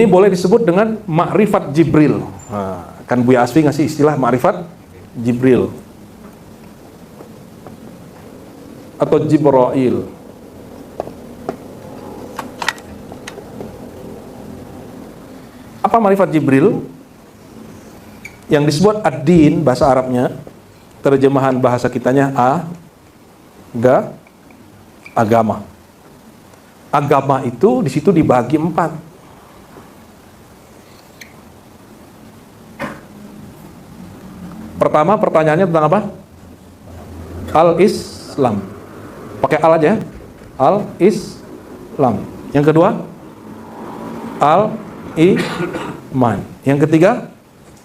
Ini boleh disebut dengan ma'rifat Jibril. Nah, kan Buya Asfi ngasih istilah ma'rifat Jibril atau Jibrail. Apa ma'rifat Jibril? Yang disebut ad-din bahasa Arabnya, terjemahan bahasa kitanya agama. Agama itu di situ dibagi 4. Pertama pertanyaannya tentang apa? Al-Islam. Pakai al aja. Al-Islam. Yang kedua, Al-Iman. Yang ketiga,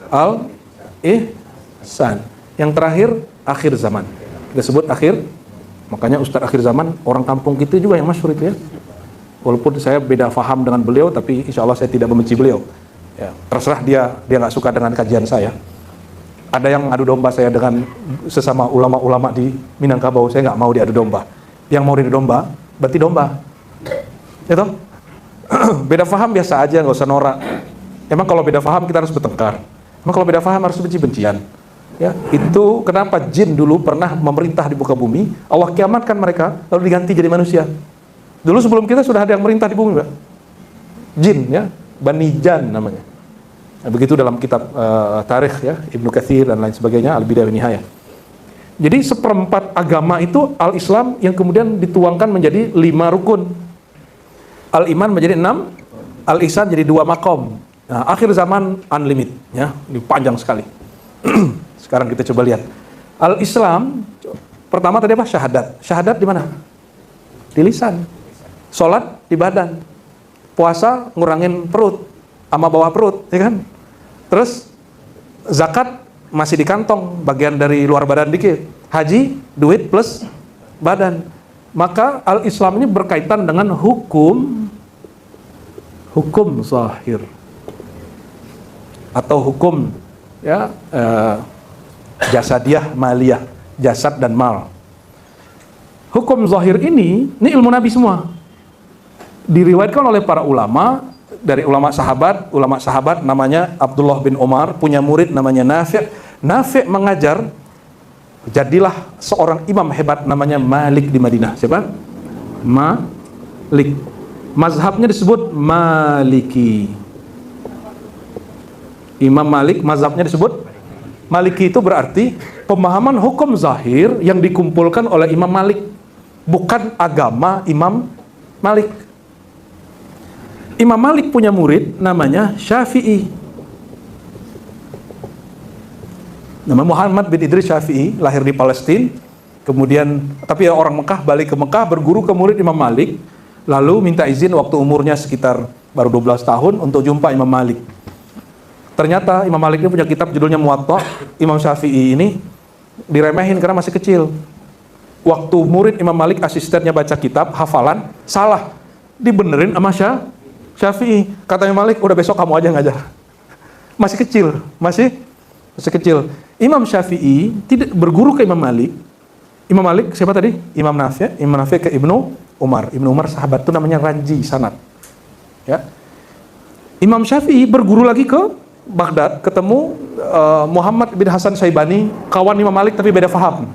Al-Ihsan. Yang terakhir, akhir zaman. Disebut akhir. Makanya Ustadz akhir zaman, orang kampung kita juga yang masyhur itu ya. Walaupun saya beda faham dengan beliau, tapi insya Allah saya tidak membenci beliau. Ya, terserah dia nggak suka dengan kajian saya. Ada yang adu domba saya dengan sesama ulama-ulama di Minangkabau, saya nggak mau diadu domba. Yang mau diadu domba, berarti domba. Ya toh? Beda faham biasa aja, nggak usah norak. Emang kalau beda faham kita harus bertengkar. Emang kalau beda faham harus benci-bencian. Ya, itu kenapa jin dulu pernah memerintah di muka bumi, Allah kiamatkan mereka, lalu diganti jadi manusia. Dulu sebelum kita sudah ada yang merintah di bumi, Pak. Jin, ya, Bani Jan namanya. Nah, begitu dalam kitab tarikh ya, Ibnu Katsir dan lain sebagainya, Al-Bidayah wan Nihayah. Jadi seperempat agama itu Al-Islam yang kemudian dituangkan menjadi 5 rukun. Al-Iman menjadi 6, Al-Ihsan jadi 2 makom. Nah, akhir zaman unlimited ya, ini panjang sekali. Sekarang kita coba lihat. Al-Islam pertama tadi apa? Syahadat. Syahadat di mana? Di lisan. Salat di badan. Puasa ngurangin perut sama bawah perut, ya kan? Terus zakat masih di kantong, bagian dari luar badan dikit. Haji, duit plus badan. Maka Al-Islam ini berkaitan dengan hukum zahir atau hukum ya jasadiyah, maliyah, jasad dan mal. Hukum zahir ini ilmu Nabi semua. Diriwayatkan oleh para ulama, dari ulama sahabat namanya Abdullah bin Umar, punya murid namanya Nafi'. Nafi' mengajar, jadilah seorang imam hebat namanya Malik di Madinah. Siapa? Malik. Mazhabnya disebut Maliki. Imam Malik, mazhabnya disebut Maliki. Itu berarti pemahaman hukum zahir yang dikumpulkan oleh Imam Malik, bukan agama Imam Malik. Imam Malik punya murid namanya Syafi'i. Nama Muhammad bin Idris Syafi'i, lahir di Palestina. Kemudian, tapi orang Mekah, balik ke Mekah, berguru ke murid Imam Malik. Lalu minta izin waktu umurnya sekitar baru 12 tahun untuk jumpa Imam Malik. Ternyata Imam Malik ini punya kitab judulnya Muwatta. Imam Syafi'i ini diremehin karena masih kecil. Waktu murid Imam Malik, asistennya baca kitab, hafalan, salah. Dibenerin sama Syafi'i. Kata Imam Malik, udah besok kamu aja ngajar. Masih kecil, masih kecil. Imam Syafi'i tidak berguru ke Imam Malik. Imam Malik siapa tadi? Imam Nafi'. Imam Nafi' ke Ibnu Umar. Ibnu Umar sahabat, itu namanya Ranji sanad. Ya. Imam Syafi'i berguru lagi ke Baghdad, ketemu Muhammad bin Hasan Syaibani, kawan Imam Malik tapi beda faham.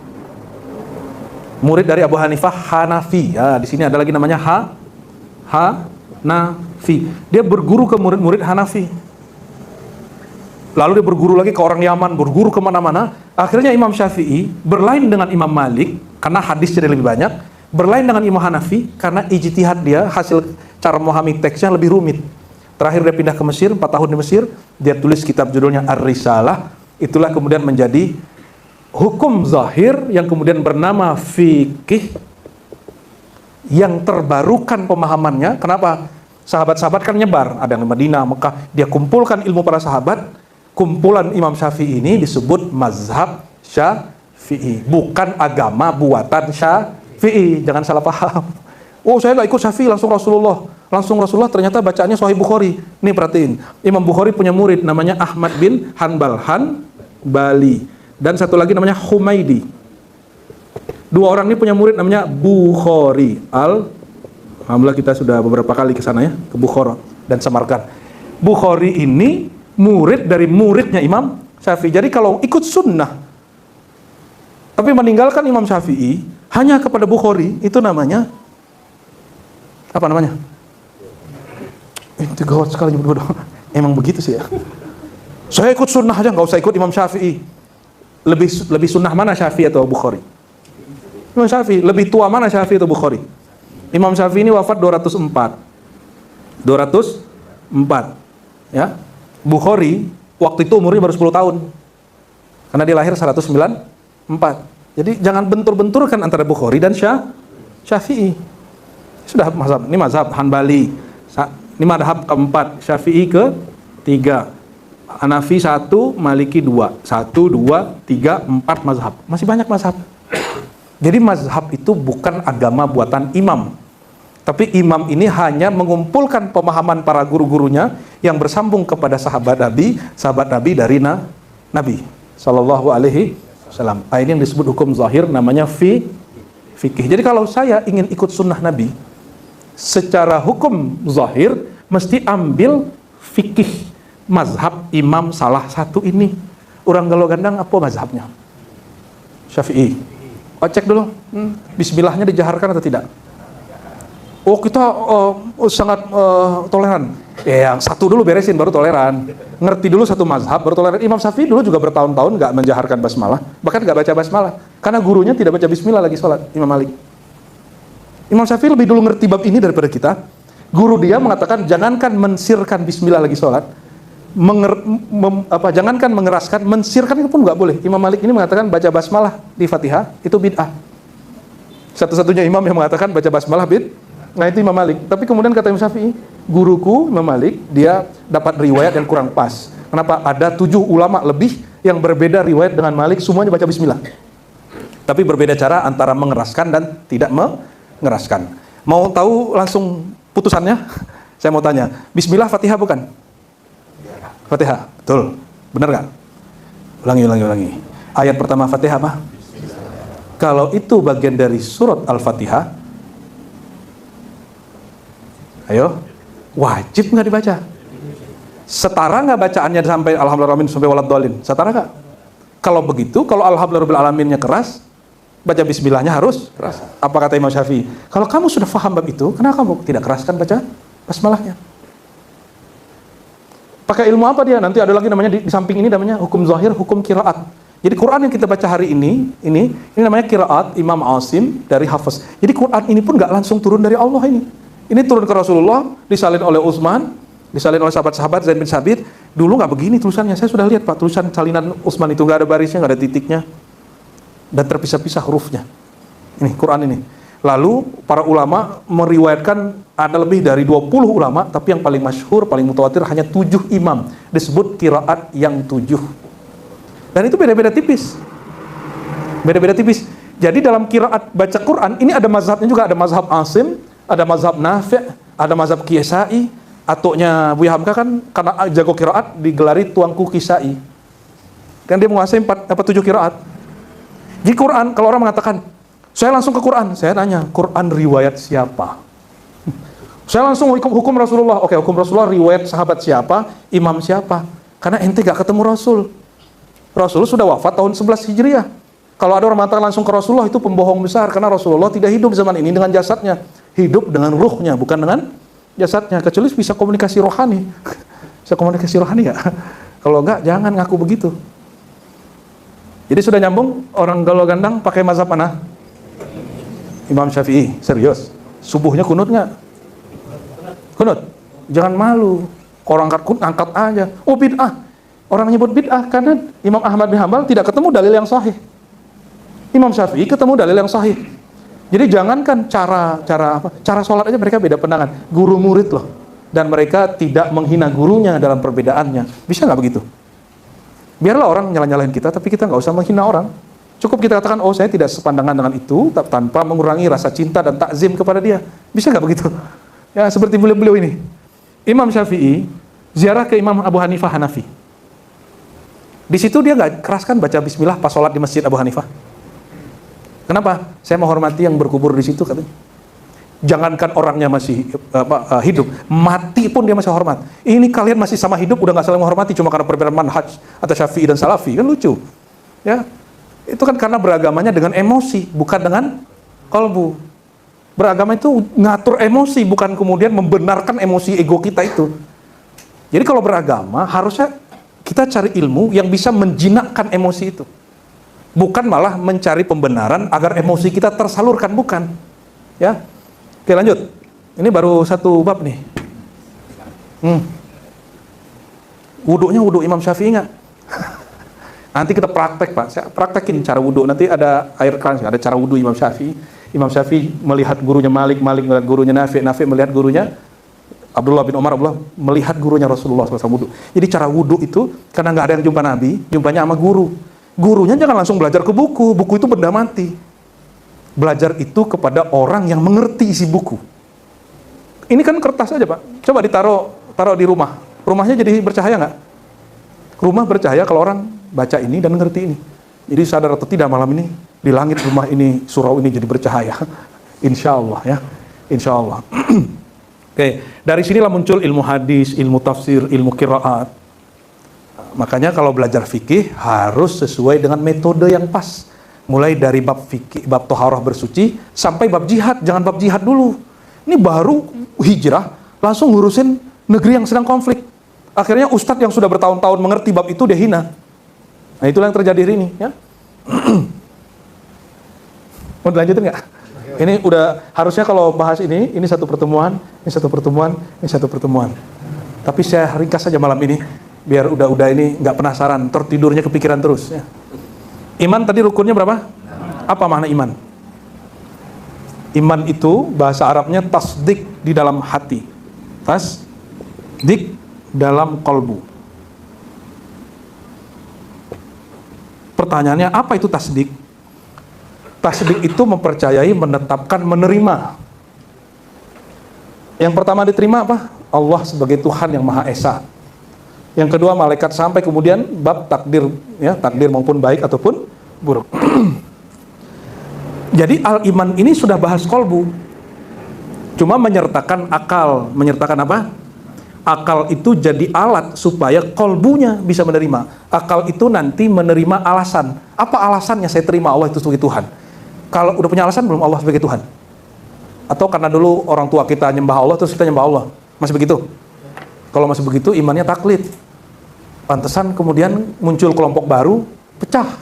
Murid dari Abu Hanifah, Hanafi. Ya, di sini ada lagi namanya Hanafi. Dia berguru ke murid-murid Hanafi. Lalu dia berguru lagi ke orang Yaman, berguru kemana-mana. Akhirnya Imam Syafi'i berlain dengan Imam Malik karena hadis jadi lebih banyak, berlain dengan Imam Hanafi karena ijtihad dia, hasil cara memahami teksnya lebih rumit. Terakhir dia pindah ke Mesir, 4 tahun di Mesir, dia tulis kitab judulnya Ar-Risalah. Itulah kemudian menjadi hukum zahir yang kemudian bernama fikih, yang terbarukan pemahamannya. Kenapa? Sahabat-sahabat kan nyebar, ada yang di Madinah, Mekah, dia kumpulkan ilmu para sahabat. Kumpulan Imam Syafi'i ini disebut mazhab Syafi'i, bukan agama buatan Syafi'i. Jangan salah paham. Oh, saya nggak ikut Syafi'i, langsung Rasulullah ternyata bacaannya Sahih Bukhari. Nih perhatiin, Imam Bukhari punya murid namanya Ahmad bin Hanbali, dan satu lagi namanya Humaidi. Dua orang ini punya murid namanya Bukhari. Alhamdulillah kita sudah beberapa kali ke sana ya, ke Bukhara dan Samarkand. Bukhari ini murid dari muridnya Imam Syafi'i. Jadi kalau ikut sunnah tapi meninggalkan Imam Syafi'i hanya kepada Bukhari, itu namanya apa namanya? Itu gawat sekali nyebut bodoh. Emang begitu sih ya. Saya ikut sunnah aja, nggak usah ikut Imam Syafi'i. Lebih sunnah mana, Syafi'i atau Bukhari? Imam Syafi'i. Lebih tua mana, Syafi'i atau Bukhari? Imam Syafi'i ini wafat 204. Ya. Bukhari waktu itu umurnya baru 10 tahun. Karena dia lahir 194. Jadi jangan bentur-benturkan antara Bukhari dan Syafi'i. Sudah mazhab, ini mazhab Hanbali. Ini madhab keempat, Syafi'i ke-3, Hanafi 1, Maliki 2. 1, 2, 3, 4 mazhab. Masih banyak mazhab. Jadi mazhab itu bukan agama buatan imam. Tapi imam ini hanya mengumpulkan pemahaman para guru-gurunya yang bersambung kepada sahabat Nabi dari Nabi sallallahu alaihi wasallam. Ini yang disebut hukum zahir, namanya fikih. Jadi kalau saya ingin ikut sunnah Nabi, secara hukum zahir mesti ambil fikih mazhab imam salah satu ini. Orang Galo Gandang apa mazhabnya? Syafi'i. Cek dulu, bismillahnya dijaharkan atau tidak? Oh kita sangat toleran. Yang satu dulu beresin baru toleran. Ngerti dulu satu mazhab baru toleran. Imam Syafi'i dulu juga bertahun-tahun nggak menjaharkan basmalah, bahkan nggak baca basmalah, karena gurunya tidak baca bismillah lagi sholat. Imam Malik. Imam Syafi'i lebih dulu ngerti bab ini daripada kita. Guru dia mengatakan jangankan mensirkan bismillah lagi sholat, jangankan mengeraskan, mensirkan itu pun nggak boleh. Imam Malik ini mengatakan baca basmalah di Fatihah itu bid'ah. Satu-satunya imam yang mengatakan baca basmalah nah itu Imam Malik. Tapi kemudian kata Imam Syafi'i, guruku Imam Malik, dia dapat riwayat yang kurang pas. Kenapa? Ada 7 ulama lebih yang berbeda riwayat dengan Malik, semuanya baca bismillah. Tapi berbeda cara antara mengeraskan dan tidak mengeraskan. Mau tahu langsung putusannya? Saya mau tanya, bismillah Fatihah bukan? Fatihah, betul. Benar nggak? Ulangi. Ayat pertama Fatihah apa? Kalau itu bagian dari surat Al-Fatihah, ayo, wajib nggak dibaca? Setara nggak bacaannya sampai alhamdulillah sampai waladhdallin? Setara nggak? Kalau begitu, kalau alhamdulillah alaminnya keras, baca bismillahnya harus keras. Apa kata Imam Syafi'i? Kalau kamu sudah faham bab itu, kenapa kamu tidak keraskan baca basmalahnya? Pakai ilmu apa dia? Nanti ada lagi namanya di samping ini namanya hukum zahir, hukum qiraat. Jadi Quran yang kita baca hari ini namanya qiraat Imam Asim dari Hafiz. Jadi Quran ini pun nggak langsung turun dari Allah ini. Ini turun ke Rasulullah, disalin oleh Utsman, disalin oleh sahabat-sahabat Zaid bin Sabit. Dulu nggak begini tulisannya. Saya sudah lihat Pak, tulisan salinan Utsman itu nggak ada barisnya, nggak ada titiknya, dan terpisah-pisah hurufnya. Ini Quran ini. Lalu para ulama meriwayatkan ada lebih dari 20 ulama, tapi yang paling masyhur, paling mutawatir hanya 7 imam disebut qiraat yang 7. Dan itu beda-beda tipis. Beda-beda tipis. Jadi dalam qiraat baca Quran ini ada mazhabnya juga, ada mazhab Asim, ada mazhab Nafi', ada mazhab Kisai. Atuknya Buya Hamka kan karena jago qiraat digelari tuanku Kisai. Kan dia menguasai 7 qiraat. Di Quran, kalau orang mengatakan, saya langsung ke Quran, saya tanya, Quran riwayat siapa? Saya langsung hukum Rasulullah. Oke, hukum Rasulullah riwayat sahabat siapa, imam siapa? Karena ente gak ketemu Rasul. Rasul sudah wafat tahun 11 Hijriah. Kalau ada orang mengatakan langsung ke Rasulullah, itu pembohong besar, karena Rasulullah tidak hidup zaman ini dengan jasadnya. Hidup dengan ruhnya, bukan dengan jasadnya. Kecuali bisa komunikasi rohani. Bisa komunikasi rohani gak? Kalau enggak, jangan ngaku begitu. Jadi sudah nyambung, orang Galo Gandang pakai mazhab mana? Imam Syafi'i, serius. Subuhnya kunut nggak? Kunut. Jangan malu. Orang angkat aja. Oh bid'ah. Orang nyebut bid'ah karena Imam Ahmad bin Hanbal tidak ketemu dalil yang sahih. Imam Syafi'i ketemu dalil yang sahih. Jadi jangankan cara sholat aja mereka beda pandangan. Guru murid loh. Dan mereka tidak menghina gurunya dalam perbedaannya. Bisa nggak begitu? Biarlah orang nyalahin kita, tapi kita nggak usah menghina orang. Cukup kita katakan, oh saya tidak sepandangan dengan itu, tanpa mengurangi rasa cinta dan takzim kepada dia. Bisa nggak begitu? Ya seperti beliau ini. Imam Syafi'i ziarah ke Imam Abu Hanifah Hanafi. Di situ dia nggak keraskan baca bismillah pas sholat di masjid Abu Hanifah. Kenapa? Saya menghormati yang berkubur di situ katanya. Jangankan orangnya masih hidup, mati pun dia masih hormat. Ini kalian masih sama hidup udah nggak saling menghormati cuma karena perbedaan manhaj atau Syafi'i dan Salafi, kan lucu. Ya, itu kan karena beragamanya dengan emosi, bukan dengan kalbu. Beragama itu ngatur emosi, bukan kemudian membenarkan emosi ego kita itu. Jadi kalau beragama harusnya kita cari ilmu yang bisa menjinakkan emosi itu, bukan malah mencari pembenaran agar emosi kita tersalurkan, bukan. Ya. Oke, lanjut. Ini baru satu bab nih. Wudunya wudu Imam Syafi'i nggak? Nanti kita praktek, Pak. Saya praktekin cara wudu. Nanti ada air keran, ada cara wudu Imam Syafi'i. Imam Syafi'i melihat gurunya Malik, Malik melihat gurunya Nafi', Nafi' melihat gurunya Abdullah bin Umar, Abdullah melihat gurunya Rasulullah SAW wudu. Jadi cara wudu itu, karena nggak ada yang jumpa Nabi, jumpanya sama guru. Gurunya jangan langsung belajar ke buku. Buku itu benda mati. Belajar itu kepada orang yang mengerti isi buku. Ini kan kertas aja, Pak. Coba taruh di rumah. Rumahnya jadi bercahaya nggak? Rumah bercahaya kalau orang baca ini dan mengerti ini. Jadi sadar atau tidak malam ini di langit rumah ini, surau ini jadi bercahaya. Insya Allah ya. Insya Allah. Oke, dari sinilah muncul ilmu hadis, ilmu tafsir, ilmu qiraat. Makanya kalau belajar fikih harus sesuai dengan metode yang pas. Mulai dari bab fikih, bab toharoh bersuci, sampai bab jihad. Jangan bab jihad dulu. Ini baru hijrah, langsung ngurusin negeri yang sedang konflik. Akhirnya ustadz yang sudah bertahun-tahun mengerti bab itu, dia hina. Nah, itulah yang terjadi hari ini. Ya. Mau dilanjutin nggak? Ini udah, harusnya kalau bahas ini satu pertemuan, ini satu pertemuan, ini satu pertemuan. Tapi saya ringkas saja malam ini, biar udah ini nggak penasaran, tertidurnya kepikiran terus. Ya. Iman tadi rukunnya berapa? Apa makna iman? Iman itu bahasa Arabnya tasdik di dalam hati. Tasdik dalam kolbu. Pertanyaannya, apa itu tasdik? Tasdik itu mempercayai, menetapkan, menerima. Yang pertama diterima apa? Allah sebagai Tuhan yang Maha Esa. Yang kedua malaikat, sampai kemudian bab takdir, ya, takdir maupun baik ataupun buruk. Jadi al-iman ini sudah bahas kolbu, cuma menyertakan akal. Menyertakan apa? Akal itu jadi alat supaya kolbunya bisa menerima. Akal itu nanti menerima alasan. Apa alasannya saya terima Allah itu sebagai Tuhan? Kalau udah punya alasan belum Allah sebagai Tuhan? Atau karena dulu orang tua kita nyembah Allah terus kita nyembah Allah? Masih begitu? Kalau masih begitu imannya taklid. Pantesan kemudian muncul kelompok baru, pecah.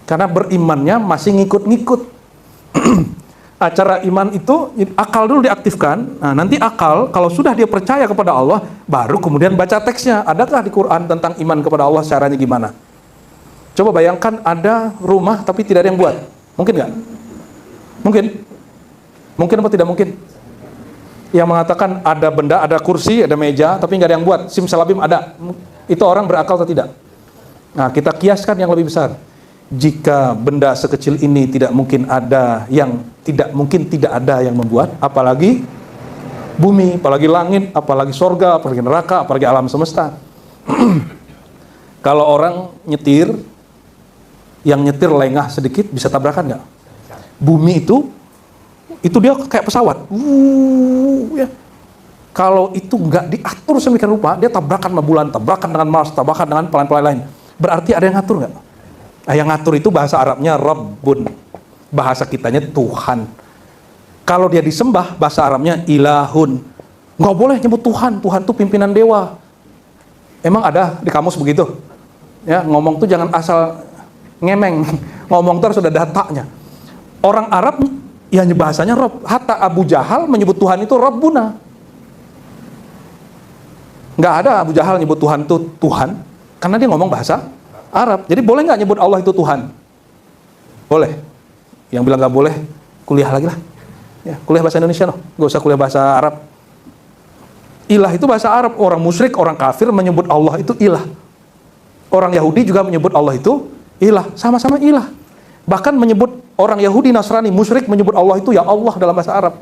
Karena berimannya masih ngikut-ngikut. Acara iman itu akal dulu diaktifkan. Nah, nanti akal kalau sudah dia percaya kepada Allah, baru kemudian baca teksnya. Adakah di Quran tentang iman kepada Allah, caranya gimana? Coba bayangkan ada rumah tapi tidak ada yang buat. Mungkin nggak? Mungkin? Mungkin apa tidak mungkin? Yang mengatakan ada benda, ada kursi, ada meja, tapi nggak ada yang buat. Simsalabim ada. Itu orang berakal atau tidak? Nah, kita kiaskan yang lebih besar. Jika benda sekecil ini tidak mungkin ada yang tidak ada yang membuat, apalagi bumi, apalagi langit, apalagi sorga, apalagi neraka, apalagi alam semesta. Kalau orang nyetir, yang nyetir lengah sedikit bisa tabrakan nggak? Bumi itu dia kayak pesawat. Ya. Kalau itu nggak diatur sedemikian rupa, dia tabrakan sama bulan, tabrakan dengan Mars, tabrakan dengan planet-planet lain. Berarti ada yang ngatur nggak? Nah, yang ngatur itu bahasa Arabnya Rabbun. Bahasa kitanya Tuhan. Kalau dia disembah, bahasa Arabnya Ilahun. Nggak boleh nyebut Tuhan. Tuhan itu pimpinan dewa. Emang ada di kamus begitu? Ya, ngomong tuh jangan asal ngemeng. Ngomong terus sudah datanya. Orang Arab, ya bahasanya Rob. Hatta Abu Jahal menyebut Tuhan itu Rabbuna. Nggak ada Abu Jahal nyebut Tuhan itu Tuhan, karena dia ngomong bahasa Arab. Jadi boleh nggak nyebut Allah itu Tuhan? Boleh. Yang bilang nggak boleh, kuliah lagi lah. Ya, kuliah bahasa Indonesia loh, nggak usah kuliah bahasa Arab. Ilah itu bahasa Arab. Orang musyrik, orang kafir menyebut Allah itu ilah. Orang Yahudi juga menyebut Allah itu ilah. Sama-sama ilah. Bahkan menyebut orang Yahudi, Nasrani, musyrik menyebut Allah itu ya Allah dalam bahasa Arab.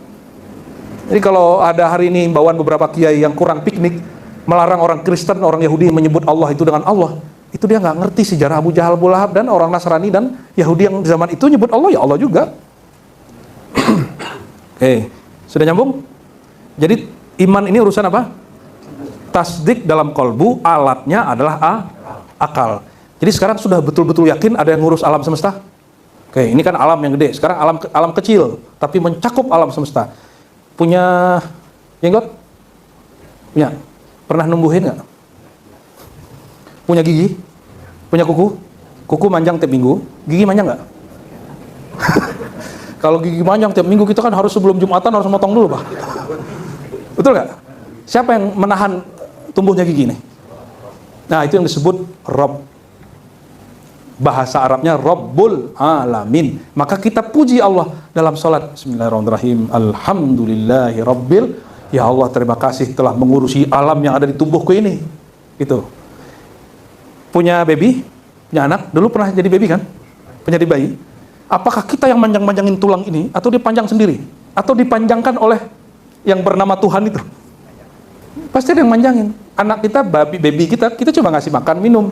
Jadi kalau ada hari ini imbauan beberapa kiai yang kurang piknik, melarang orang Kristen, orang Yahudi menyebut Allah itu dengan Allah, itu dia nggak ngerti sejarah Abu Jahal, Abu Lahab, dan orang Nasrani dan Yahudi yang di zaman itu nyebut Allah ya Allah juga. Sudah nyambung? Jadi iman ini urusan apa? Tasdik dalam kolbu, alatnya adalah akal. Jadi sekarang sudah betul-betul yakin ada yang ngurus alam semesta? Ini kan alam yang gede. Sekarang alam kecil, tapi mencakup alam semesta. Punya jenggot? Punya. Pernah numbuhin nggak? Punya gigi? Punya kuku? Kuku manjang tiap minggu. Gigi manjang nggak? Kalau gigi manjang tiap minggu, kita kan harus sebelum Jumatan harus motong dulu, Pak. Betul nggak? Siapa yang menahan tumbuhnya gigi ini? Nah, itu yang disebut Rabb. Bahasa Arabnya Rabbul Alamin. Maka kita puji Allah dalam salat. Bismillahirrahmanirrahim. Alhamdulillahi Rabbil. Ya Allah, terima kasih telah mengurusi alam yang ada di tubuhku ini. Gitu. Punya baby? Punya anak? Dulu pernah jadi baby kan? Punya bayi? Apakah kita yang manjang-manjangin tulang ini, atau dipanjang sendiri? Atau dipanjangkan oleh yang bernama Tuhan itu? Pasti ada yang manjangin. Anak kita, baby kita coba ngasih makan, minum.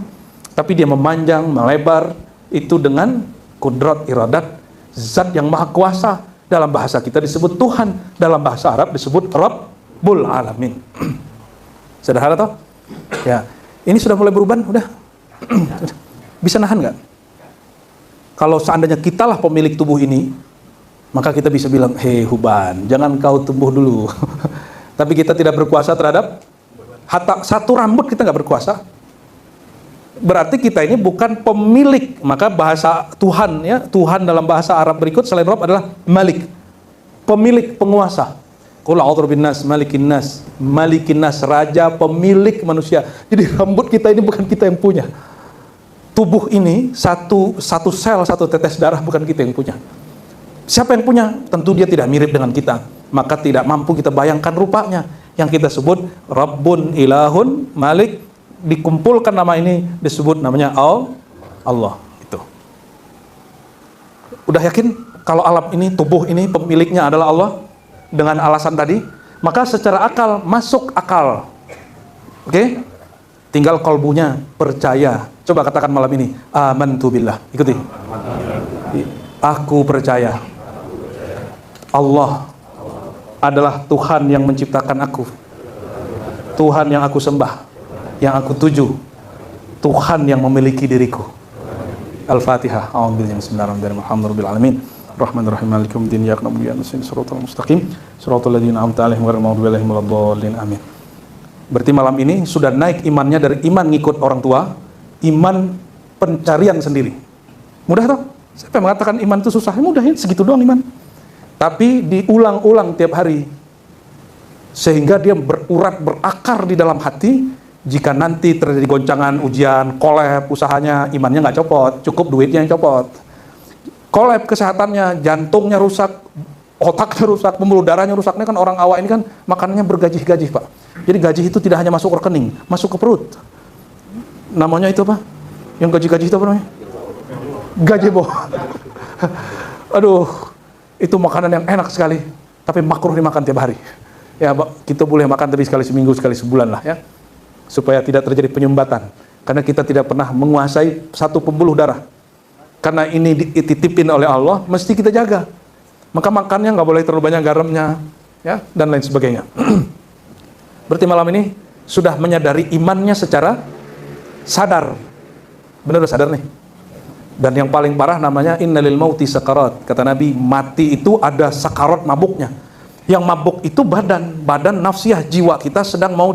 Tapi dia memanjang, melebar, itu dengan kudrat iradat, zat yang maha kuasa. Dalam bahasa kita disebut Tuhan, dalam bahasa Arab disebut Rabbul Alamin. Sederhana toh? Ya, ini sudah mulai berubah, udah. Bisa nahan nggak? Kalau seandainya kitalah pemilik tubuh ini, maka kita bisa bilang, hei Huban, jangan kau tumbuh dulu. Tapi kita tidak berkuasa terhadap satu rambut, kita nggak berkuasa. Berarti kita ini bukan pemilik. Maka bahasa Tuhan, ya, Tuhan dalam bahasa Arab berikut selain Rabb adalah Malik, pemilik, penguasa. Qul a'udzu binnas, malikin nas, raja, pemilik manusia. Jadi rambut kita ini bukan kita yang punya. Tubuh ini satu sel, satu tetes darah bukan kita yang punya. Siapa yang punya? Tentu dia tidak mirip dengan kita. Maka tidak mampu kita bayangkan rupanya. Yang kita sebut Rabbun Ilahun Malik, dikumpulkan nama ini disebut namanya Allah. Itu. Udah yakin kalau alam ini, tubuh ini pemiliknya adalah Allah dengan alasan tadi? Maka secara akal masuk akal. Oke? Tinggal kolbunya percaya. Coba katakan malam ini, amantu billah. Ikuti. Aku percaya Allah adalah Tuhan yang menciptakan aku. Tuhan yang aku sembah, yang aku tuju. Tuhan yang memiliki diriku. Al-Fatihah. Bismillahirrahmanirrahim. Alhamdulillah alamin. Rahmanir Rahim. Maliki yaumiddin. Iyyaka na'budu wa iyyaka nasta'in. Shiratal mustaqim. Shiratal ladzina an'amta 'alaihim ghairil maghdubi 'alaihim waladdallin. Amin. Berarti malam ini sudah naik imannya dari iman ngikut orang tua, iman pencarian sendiri. Mudah toh? Siapa yang mengatakan iman itu susah? Mudah ya, segitu doang iman. Tapi diulang-ulang tiap hari. Sehingga dia berurat, berakar di dalam hati. Jika nanti terjadi goncangan, ujian, kolab usahanya, imannya nggak copot, cukup duitnya yang copot. Kolab kesehatannya, jantungnya rusak, otaknya rusak, pembuluh darahnya rusak. Ini kan orang awak ini kan makanannya bergaji-gaji, Pak. Jadi gaji itu tidak hanya masuk ke rekening, masuk ke perut. Namanya itu apa? Yang gaji-gaji itu apa namanya? Gazebo. Aduh, itu makanan yang enak sekali, tapi makruh dimakan tiap hari. Ya, kita boleh makan tapi sekali seminggu, sekali sebulan lah ya. Supaya tidak terjadi penyumbatan. Karena kita tidak pernah menguasai satu pembuluh darah. Karena ini dititipin oleh Allah, mesti kita jaga. Maka makannya nggak boleh terlalu banyak garamnya, ya, dan lain sebagainya. Berarti malam ini sudah menyadari imannya secara sadar. Benar sadar nih. Dan yang paling parah namanya innalil mauti sakarat. Kata Nabi, mati itu ada sakarat, mabuknya. Yang mabuk itu badan nafsiyah, jiwa kita sedang mau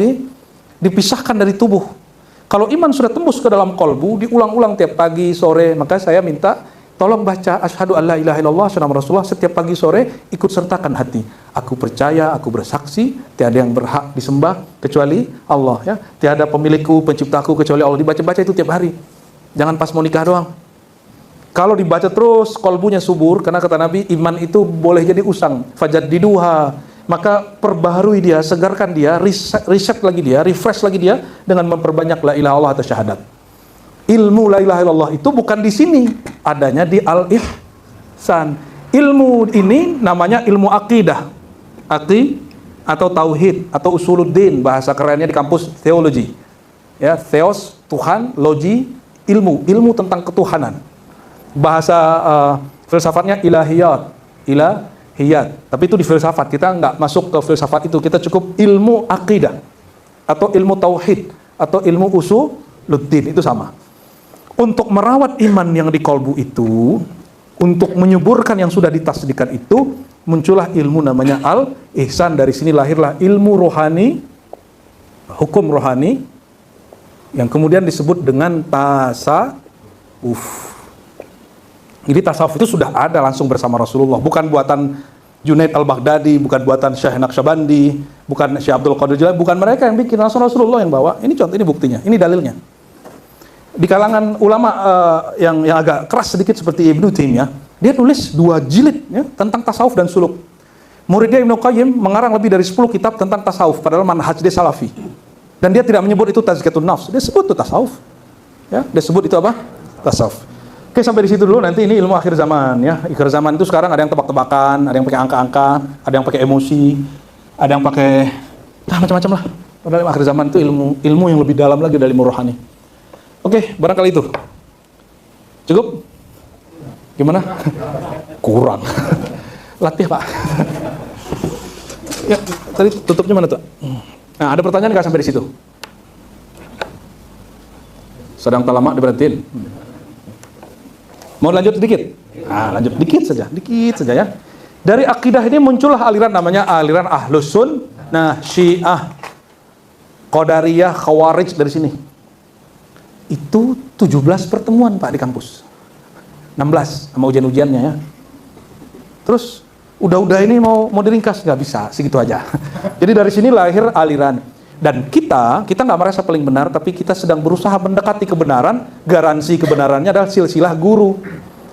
dipisahkan dari tubuh. Kalau iman sudah tembus ke dalam kolbu, diulang-ulang tiap pagi, sore, maka saya minta tolong baca asyhadu alla ilaha illallah asyhadu anna rasulullah setiap pagi sore, ikut sertakan hati. Aku percaya, aku bersaksi, tiada yang berhak disembah kecuali Allah, ya. Tiada pemilikku, penciptaku kecuali Allah. Dibaca-baca itu tiap hari. Jangan pas mau nikah doang. Kalau dibaca terus, kolbunya subur, karena kata Nabi, iman itu boleh jadi usang. Fajaddiduha, maka perbaharui dia, segarkan dia, riset lagi dia, refresh lagi dia dengan memperbanyak la ilaha illallah atau syahadat. Ilmu la ilaha illallah itu bukan di sini, adanya di al-ihsan. Ilmu ini namanya ilmu akidah, atau tauhid, atau usuluddin, bahasa kerennya di kampus teologi. Ya, theos Tuhan, logi ilmu tentang ketuhanan. Bahasa filsafatnya ilahiyat, ilmuhiyat. Tapi itu di filsafat. Kita nggak masuk ke filsafat itu. Kita cukup ilmu akidah atau ilmu tauhid atau ilmu usuluddin, itu sama. Untuk merawat iman yang di kolbu itu, untuk menyuburkan yang sudah ditasdikan itu, muncullah ilmu namanya al-ihsan. Dari sini lahirlah ilmu rohani, hukum rohani, yang kemudian disebut dengan tasawuf. Jadi tasawuf itu sudah ada langsung bersama Rasulullah, bukan buatan Junaid al-Baghdadi, bukan buatan Syekh Naqsyabandi, bukan Syekh Abdul Qadir Jilani, bukan mereka yang bikin, langsung Rasulullah yang bawa. Ini contoh, ini buktinya, ini dalilnya. Di kalangan ulama yang agak keras sedikit seperti Ibnu Taimiyah, dia tulis 2 jilid ya, tentang tasawuf dan suluk. Muridnya Ibnu Qayyim mengarang lebih dari 10 kitab tentang tasawuf, padahal manhaj dia salafi. Dan dia tidak menyebut itu tazkiyatun nafs, dia sebut itu tasawuf. Ya, dia sebut itu apa? Tasawuf. Oke, sampai di situ dulu. Nanti ini ilmu akhir zaman ya. Akhir zaman itu sekarang ada yang tebak-tebakan, ada yang pakai angka-angka, ada yang pakai emosi, ada yang pakai macam-macam lah. Padahal akhir zaman itu ilmu yang lebih dalam lagi dari ilmu rohani. Oke, barangkali itu. Cukup? Gimana? Kurang. Latih, Pak. Ya, tadi tutupnya mana tuh? Nah, ada pertanyaan nggak sampai di situ? Sedang lama diberhentiin. Mau lanjut sedikit? Nah, lanjut dikit saja ya. Dari akidah ini muncullah aliran namanya aliran Ahlus Sunnah, Syiah, Qadariyah, Khawarij dari sini. Itu 17 pertemuan Pak di kampus. 16 sama ujian-ujiannya ya. Terus udah ini mau diringkas, nggak bisa, segitu aja. Jadi dari sini lahir aliran. Dan kita nggak merasa paling benar, tapi kita sedang berusaha mendekati kebenaran. Garansi kebenarannya adalah silsilah guru.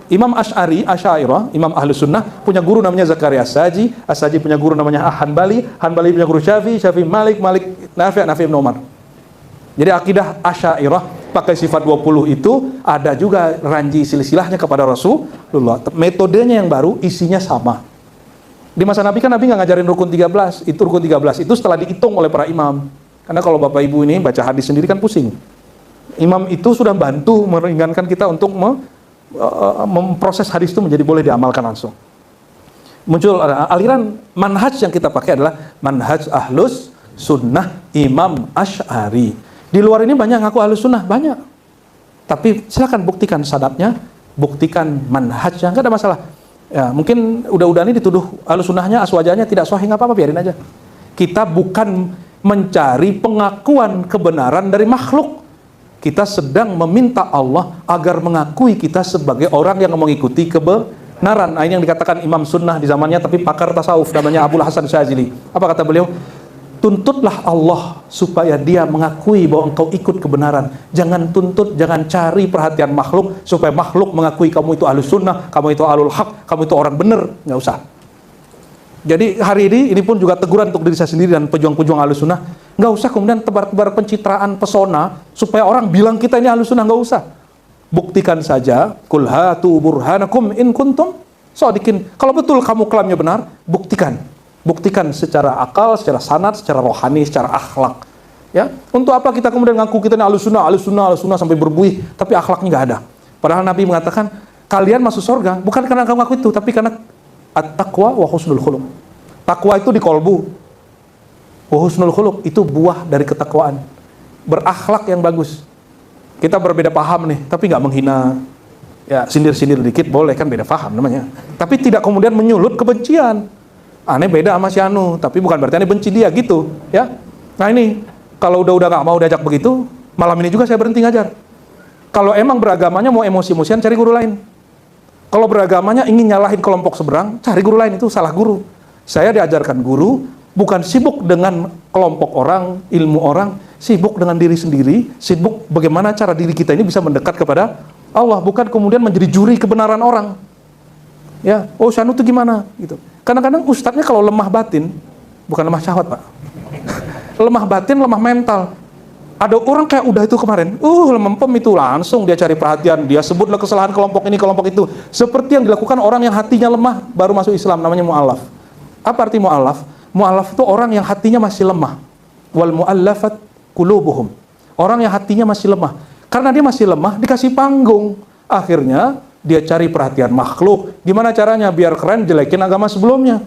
Imam Asy'ariyah, Imam Ahlus Sunnah, punya guru namanya Zakaria As-Saji. As-Saji punya guru namanya Hanbali. Hanbali punya guru Syafi'i, Malik, Nafi' Ibn Umar. Jadi akidah Asy'ariyah pakai sifat 20 itu ada juga ranji silsilahnya kepada Rasulullah. Metodenya yang baru, isinya sama. Di masa Nabi kan Nabi nggak ngajarin rukun 13. Itu rukun 13 itu setelah dihitung oleh para imam. Karena kalau Bapak Ibu ini baca hadis sendiri kan pusing. Imam itu sudah bantu meringankan kita untuk memproses hadis itu menjadi boleh diamalkan langsung. Muncul aliran manhaj yang kita pakai adalah manhaj Ahlus Sunnah Imam Asy'ari. Di luar ini banyak ngaku Ahlus Sunnah, banyak. Tapi silakan buktikan sanadnya, buktikan manhajnya, nggak ada masalah. Ya, mungkin udah ini dituduh Ahlus Sunnahnya, aswajanya tidak sahih, nggak apa-apa, biarin aja. Kita bukan mencari pengakuan kebenaran dari makhluk. Kita sedang meminta Allah agar mengakui kita sebagai orang yang mengikuti kebenaran. Nah, ini yang dikatakan Imam Sunnah di zamannya, tapi pakar tasawuf namanya Abul Hasan Syadzili. Apa kata beliau? Tuntutlah Allah supaya dia mengakui bahwa engkau ikut kebenaran. Jangan tuntut, jangan cari perhatian makhluk supaya makhluk mengakui kamu itu Ahlus Sunnah, kamu itu Ahlul Haq, kamu itu orang benar. Nggak usah. Jadi hari ini pun juga teguran untuk diri saya sendiri dan pejuang-pejuang Ahlus Sunnah. Nggak usah kemudian tebar-tebar pencitraan, pesona supaya orang bilang kita ini Ahlus Sunnah. Nggak usah. Buktikan saja. Qul hatu burhanakum in kuntum shadiqin. Kalau betul kamu klaimnya benar, buktikan. Buktikan secara akal, secara sanad, secara rohani, secara akhlak. Ya, untuk apa kita kemudian ngaku kita ini Ahlus Sunnah sampai berbuih, tapi akhlaknya nggak ada. Padahal Nabi mengatakan kalian masuk surga bukan karena kamu ngaku itu, tapi karena at-taqwa wa husnul khuluq. Takwa itu di kolbu. Wa husnul khuluq itu buah dari ketakwaan. Berakhlak yang bagus. Kita berbeda paham nih, tapi nggak menghina. Ya, sindir-sindir dikit boleh, kan beda paham namanya. Tapi tidak kemudian menyulut kebencian. Aneh beda sama si Anu, tapi bukan berarti aneh benci dia gitu, ya. Nah ini, kalau udah nggak mau diajak begitu, malam ini juga saya berhenti ngajar. Kalau emang beragamanya mau emosi-emosian, cari guru lain. Kalau beragamanya ingin nyalahin kelompok seberang, cari guru lain, itu salah guru. Saya diajarkan guru, bukan sibuk dengan kelompok orang, ilmu orang, sibuk dengan diri sendiri, sibuk bagaimana cara diri kita ini bisa mendekat kepada Allah, bukan kemudian menjadi juri kebenaran orang. Ya, oh Syanu itu gimana gitu. Kadang-kadang ustadznya kalau lemah batin, bukan lemah syahwat Pak, lemah batin, lemah mental. Ada orang kayak udah itu kemarin, lempem itu langsung dia cari perhatian, dia sebutlah kesalahan kelompok ini, kelompok itu. Seperti yang dilakukan orang yang hatinya lemah baru masuk Islam, namanya mu'allaf. Apa arti mu'allaf? Mu'allaf itu orang yang hatinya masih lemah. Wal mu'allafat qulubuhum. Orang yang hatinya masih lemah. Karena dia masih lemah, dikasih panggung. Akhirnya dia cari perhatian makhluk. Gimana caranya biar keren, jelekin agama sebelumnya?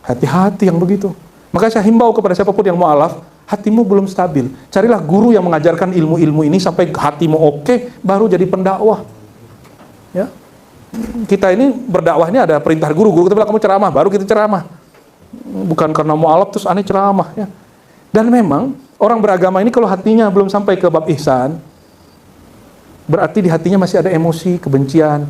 Hati-hati yang begitu. Maka saya himbau kepada siapapun yang mu'alaf, hatimu belum stabil, carilah guru yang mengajarkan ilmu-ilmu ini sampai hatimu oke, baru jadi pendakwah. Ya, kita ini berdakwah ini ada perintah guru kita bilang kamu ceramah, baru kita ceramah. Bukan karena mu'alaf terus aneh ceramah. Ya. Dan memang orang beragama ini kalau hatinya belum sampai ke bab ihsan, berarti di hatinya masih ada emosi, kebencian.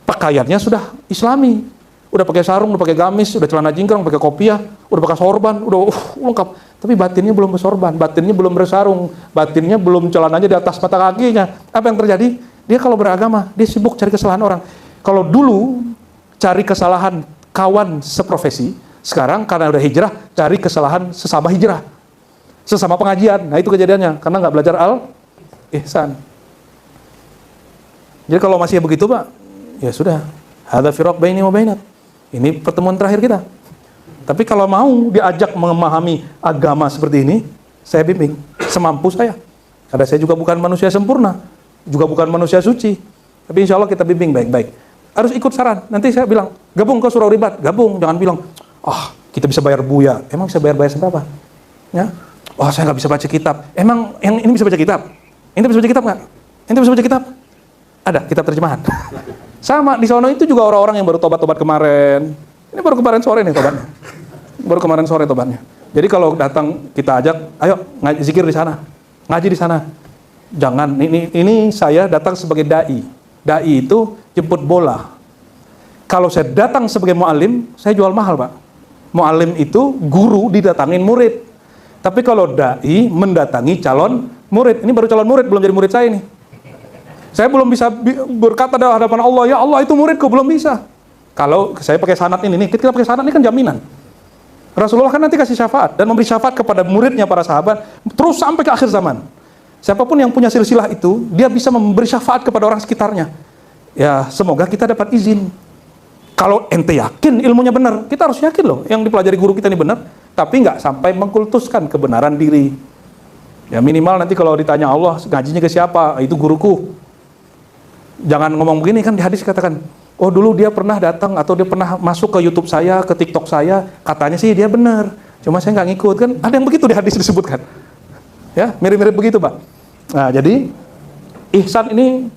Pakaiannya sudah islami, udah pakai sarung, udah pakai gamis, udah celana jingkrang, pakai kopiah, udah pakai sorban, udah lengkap. Tapi batinnya belum bersorban, batinnya belum bersarung, batinnya belum celananya di atas mata kakinya. Apa yang terjadi? Dia kalau beragama, dia sibuk cari kesalahan orang. Kalau dulu cari kesalahan kawan seprofesi, sekarang karena udah hijrah, cari kesalahan sesama hijrah, sesama pengajian. Nah itu kejadiannya, karena nggak belajar al-ihsan. Jadi kalau masih begitu Pak, ya sudah, hadza firaq baini wa bainak. Ini pertemuan terakhir kita. Tapi kalau mau diajak memahami agama seperti ini, saya bimbing semampu saya. Karena saya juga bukan manusia sempurna, juga bukan manusia suci. Tapi insya Allah kita bimbing baik-baik. Harus ikut saran. Nanti saya bilang, gabung ke surau ribat, gabung. Jangan bilang, kita bisa bayar buya. Emang bisa bayar seberapa? Ya? Saya nggak bisa baca kitab. Emang yang ini bisa baca kitab? Ini bisa baca kitab nggak? Ini bisa baca kitab? Ada kitab terjemahan. Sama di sono itu juga orang-orang yang baru tobat-tobat kemarin. Ini baru kemarin sore nih tobatnya. Baru kemarin sore tobatnya. Jadi kalau datang kita ajak, ayo ngaji zikir di sana, ngaji di sana. Jangan. Ini saya datang sebagai dai. Dai itu jemput bola. Kalau saya datang sebagai muallim, saya jual mahal Pak. Muallim itu guru didatangin murid. Tapi kalau dai mendatangi calon murid, ini baru calon murid, belum jadi murid saya ini. Saya belum bisa berkata di hadapan Allah, ya Allah itu muridku, belum bisa. Kalau saya pakai sanad ini, kita pakai sanad ini kan jaminan. Rasulullah kan nanti kasih syafaat dan memberi syafaat kepada muridnya para sahabat terus sampai ke akhir zaman. Siapapun yang punya silsilah itu, dia bisa memberi syafaat kepada orang sekitarnya. Ya, semoga kita dapat izin. Kalau ente yakin ilmunya benar, kita harus yakin loh, yang dipelajari guru kita ini benar, tapi nggak sampai mengkultuskan kebenaran diri. Ya minimal nanti kalau ditanya Allah, ngajinya ke siapa? Itu guruku. Jangan ngomong begini, kan di hadis katakan, oh dulu dia pernah datang atau dia pernah masuk ke YouTube saya, ke TikTok saya, katanya sih dia benar, cuma saya nggak ngikut. Kan ada yang begitu di hadis disebutkan. Ya, mirip-mirip begitu Pak. Nah, jadi ihsan ini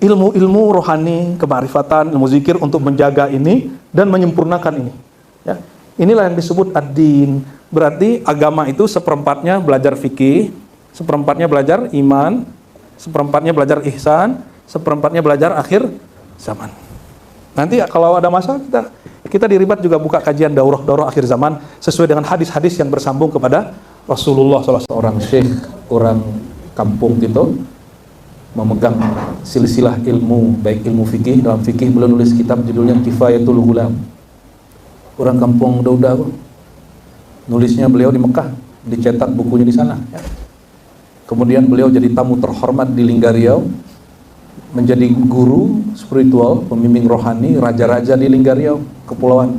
ilmu-ilmu rohani, kemarifatan, ilmu zikir untuk menjaga ini dan menyempurnakan ini. Ya, inilah yang disebut ad-din. Berarti agama itu seperempatnya belajar fikih, seperempatnya belajar iman, seperempatnya belajar ihsan, seperempatnya belajar akhir zaman. Nanti kalau ada masa kita di Ribat juga buka kajian daurah akhir zaman sesuai dengan hadis-hadis yang bersambung kepada Rasulullah SAW. Seorang syekh, orang kampung gitu, memegang silsilah ilmu, baik ilmu fikih. Dalam fikih beliau nulis kitab judulnya Kifayatul Ghulam. Orang kampung Dauda, nulisnya beliau di Mekah, dicetak bukunya di sana. Kemudian beliau jadi tamu terhormat di Linggariau, menjadi guru spiritual, pembimbing rohani, raja-raja di Linggariau, kepulauan.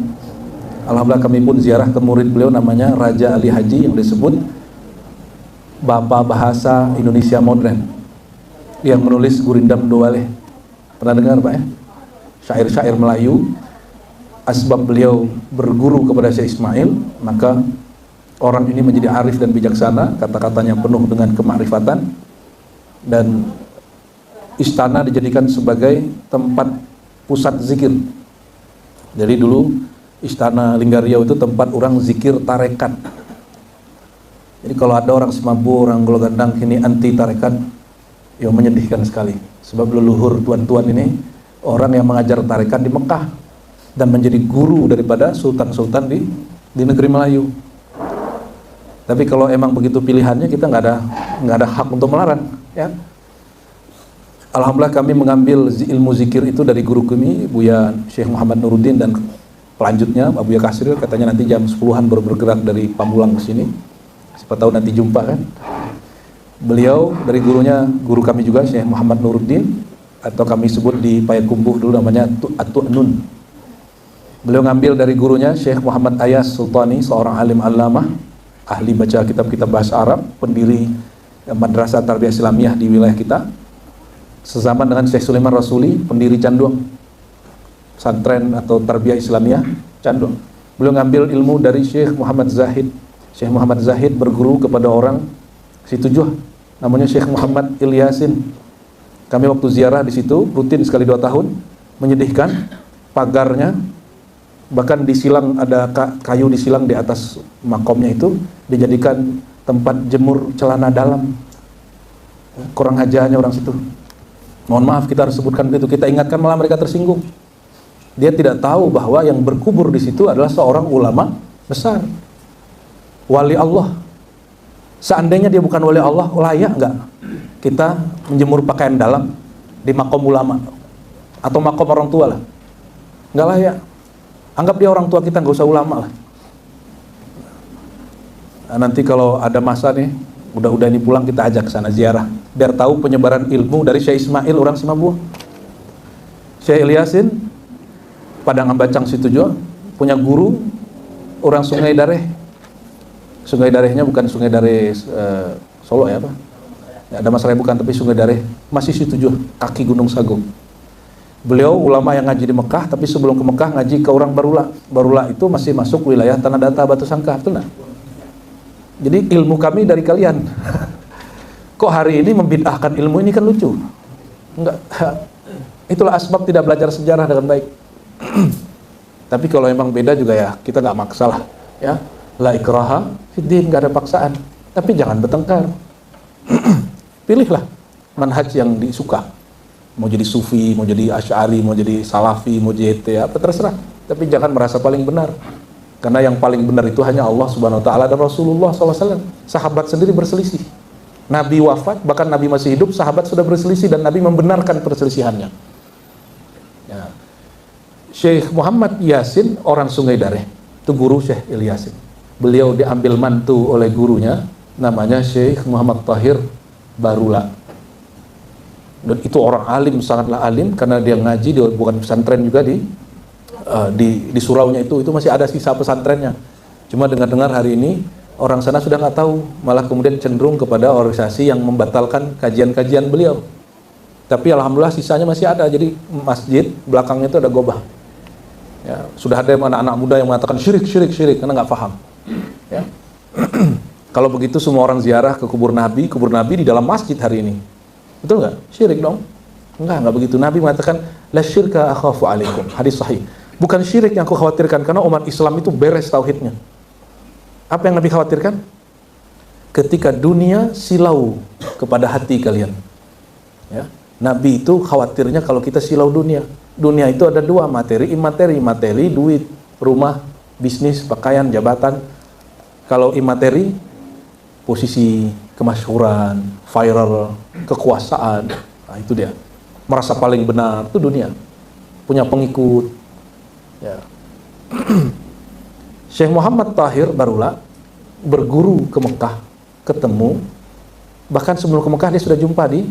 Alhamdulillah kami pun ziarah ke murid beliau namanya Raja Ali Haji yang disebut Bapak Bahasa Indonesia Modern, yang menulis Gurindam Doaleh. Pernah dengar Pak ya? Syair-syair Melayu. Asbab beliau berguru kepada Syekh Ismail, maka orang ini menjadi arif dan bijaksana, kata-katanya penuh dengan kemakrifatan, dan istana dijadikan sebagai tempat pusat zikir. Jadi dulu istana Linggariau itu tempat orang zikir tarekat. Jadi kalau ada orang semampu, orang golongan ini anti tarekat, ya menyedihkan sekali. Sebab leluhur tuan-tuan ini orang yang mengajar tarekat di Mekah dan menjadi guru daripada sultan-sultan di negeri Melayu. Tapi kalau emang begitu pilihannya, kita nggak ada hak untuk melarang, ya. Alhamdulillah kami mengambil ilmu zikir itu dari guru kami, Buya Syekh Muhammad Nuruddin, dan pelanjutnya Abu Ya Kasril, katanya nanti jam 10-an baru bergerak dari Pamulang ke sini. Siapa tahu nanti jumpa kan. Beliau dari gurunya, guru kami juga Syekh Muhammad Nuruddin, atau kami sebut di Payakumbuh dulu namanya At-Tu'nun. Beliau ngambil dari gurunya Syekh Muhammad Ayas Sultani, seorang alim allamah, ahli baca kitab-kitab bahasa Arab, pendiri madrasah tarbiyah Islamiyah di wilayah kita. sezaman dengan Syekh Sulaiman Rasuli, pendiri Canduang, pesantren atau tarbiyah Islamiyah Canduang. Beliau ngambil ilmu dari Syekh Muhammad Zahid. Syekh Muhammad Zahid berguru kepada orang Situjuh, namanya Syekh Muhammad Ilyasin. Kami waktu ziarah di situ rutin sekali 2 tahun, menyedihkan, pagarnya bahkan disilang, ada kayu disilang di atas makomnya itu dijadikan tempat jemur celana dalam. Kurang ajarnya orang situ. Mohon maaf kita harus sebutkan begitu, kita ingatkan malah mereka tersinggung. Dia tidak tahu bahwa yang berkubur di situ adalah seorang ulama besar, wali Allah. Seandainya dia bukan wali Allah, layak nggak kita menjemur pakaian dalam di makom ulama atau makom orang tua lah? Nggak layak. Anggap dia orang tua kita, nggak usah ulama lah. Nah, nanti kalau ada masa nih, udah ini pulang kita ajak ke sana ziarah, biar tahu penyebaran ilmu dari Syekh Ismail orang Simabuah. Syekh Ilyasin Padang Ambacang Situjuh punya guru orang Sungai Dareh. Sungai Darehnya bukan Sungai Dareh Solo ya, Pak? Ya, ada masalah bukan, tapi Sungai Dareh masih Situjuh, kaki Gunung Sagung. Beliau ulama yang ngaji di Mekah, tapi sebelum ke Mekah ngaji ke orang Barula. Barula itu masih masuk wilayah Tanah Datar Batu Sangkar, betul nggak? Jadi ilmu kami dari kalian. Kok hari ini membid'ahkan ilmu ini, kan lucu. Enggak. Itulah asbab tidak belajar sejarah dengan baik. Tapi kalau emang beda juga ya, kita nggak maksa lah. Ya, la ikraha fiddin, nggak ada paksaan. Tapi jangan bertengkar. Pilihlah manhaj yang disuka. Mau jadi sufi, mau jadi asy'ari, mau jadi salafi, mau JT, apa terserah. Tapi jangan merasa paling benar. Karena yang paling benar itu hanya Allah Subhanahu wa taala dan Rasulullah SAW. Sahabat sendiri berselisih. Nabi wafat, bahkan Nabi masih hidup, sahabat sudah berselisih dan Nabi membenarkan perselisihannya. Ya. Syekh Muhammad Yasin orang Sungai Dareh, itu guru Syekh Ilyasin. Beliau diambil mantu oleh gurunya, namanya Syekh Muhammad Tahir Barula. Dan itu orang alim, sangatlah alim, karena dia ngaji di bukan pesantren juga di suraunya itu masih ada sisa pesantrennya. Cuma dengar-dengar hari ini orang sana sudah nggak tahu, malah kemudian cenderung kepada organisasi yang membatalkan kajian-kajian beliau. Tapi alhamdulillah sisanya masih ada. Jadi masjid belakangnya itu ada gobah. Ya, sudah ada anak-anak muda yang mengatakan syirik karena nggak paham. Ya. Kalau begitu semua orang ziarah ke kubur Nabi di dalam masjid hari ini. Betul nggak? Syirik dong? Enggak begitu. Nabi mengatakan la syirka akhafu alaikum. Hadis sahih. Bukan syirik yang aku khawatirkan, karena umat Islam itu beres tauhidnya. Apa yang Nabi khawatirkan? Ketika dunia silau kepada hati kalian. Ya. Nabi itu khawatirnya kalau kita silau dunia. Dunia itu ada dua, materi, imateri. Materi, duit, rumah, bisnis, pakaian, jabatan. Kalau imateri, posisi, kemasyhuran, viral, kekuasaan. Nah, itu dia. Merasa paling benar, itu dunia. Punya pengikut. Ya. Syekh Muhammad Tahir Barula berguru ke Mekah, ketemu, bahkan sebelum ke Mekah dia sudah jumpa di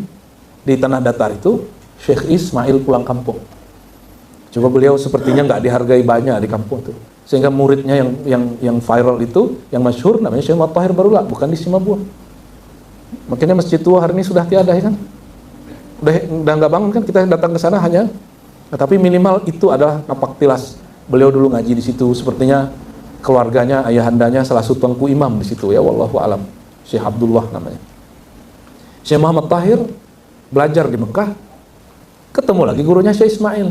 Tanah Datar itu Syekh Ismail pulang kampung. Coba beliau sepertinya nggak dihargai banyak di kampung itu, sehingga muridnya yang viral itu, yang masyhur namanya Syekh Muhammad Tahir Barula, bukan di Simabuah. Makanya masjid tua hari ini sudah tiada, ya kan? Udah nggak bangun kan, kita datang ke sana hanya, tapi minimal itu adalah napak tilas. Beliau dulu ngaji di situ, sepertinya keluarganya, ayahandanya salah satu tuanku imam di situ, ya wallahu alam. Syekh Abdullah namanya. Syekh Muhammad Tahir belajar di Mekah, ketemu lagi gurunya Syekh Ismail.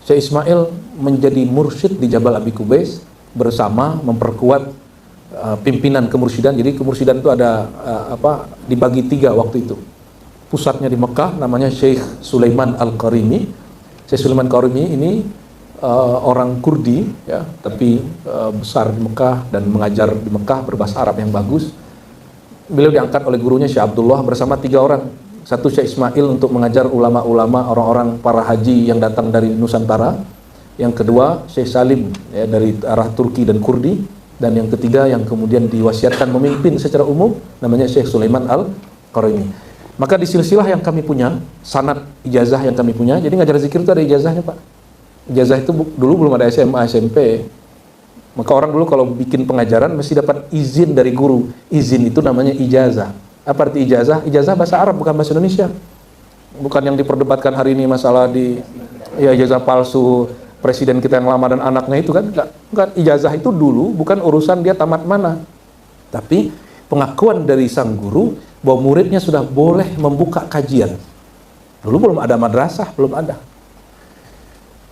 Syekh Ismail menjadi mursyid di Jabal Abi Kubais bersama memperkuat pimpinan kemursyidaan. Jadi kemursyidaan itu ada dibagi 3 waktu itu. Pusatnya di Mekah, namanya Syekh Sulaiman Al-Qarimi. Syekh Sulaiman Al-Qarimi ini orang Kurdi, ya, tapi besar di Mekah dan mengajar di Mekah berbahasa Arab yang bagus. Beliau diangkat oleh gurunya Syekh Abdullah bersama 3 orang. Satu Syekh Ismail untuk mengajar ulama-ulama, orang-orang para haji yang datang dari Nusantara. Yang kedua Syekh Salim, ya, dari arah Turki dan Kurdi. Dan yang ketiga yang kemudian diwasiatkan memimpin secara umum, namanya Syekh Sulaiman Al-Qarimi. Maka di silsilah yang kami punya, sanad ijazah yang kami punya, jadi ngajar zikir itu ada ijazahnya, Pak. Ijazah itu dulu belum ada SMA, SMP. Maka orang dulu kalau bikin pengajaran mesti dapat izin dari guru. Izin itu namanya ijazah. Apa arti ijazah? Ijazah bahasa Arab, bukan bahasa Indonesia. Bukan yang diperdebatkan hari ini masalah di ijazah palsu presiden kita yang lama dan anaknya itu kan. Enggak, ijazah itu dulu bukan urusan dia tamat mana. Tapi pengakuan dari sang guru bahwa muridnya sudah boleh membuka kajian. Dulu belum ada madrasah, belum ada.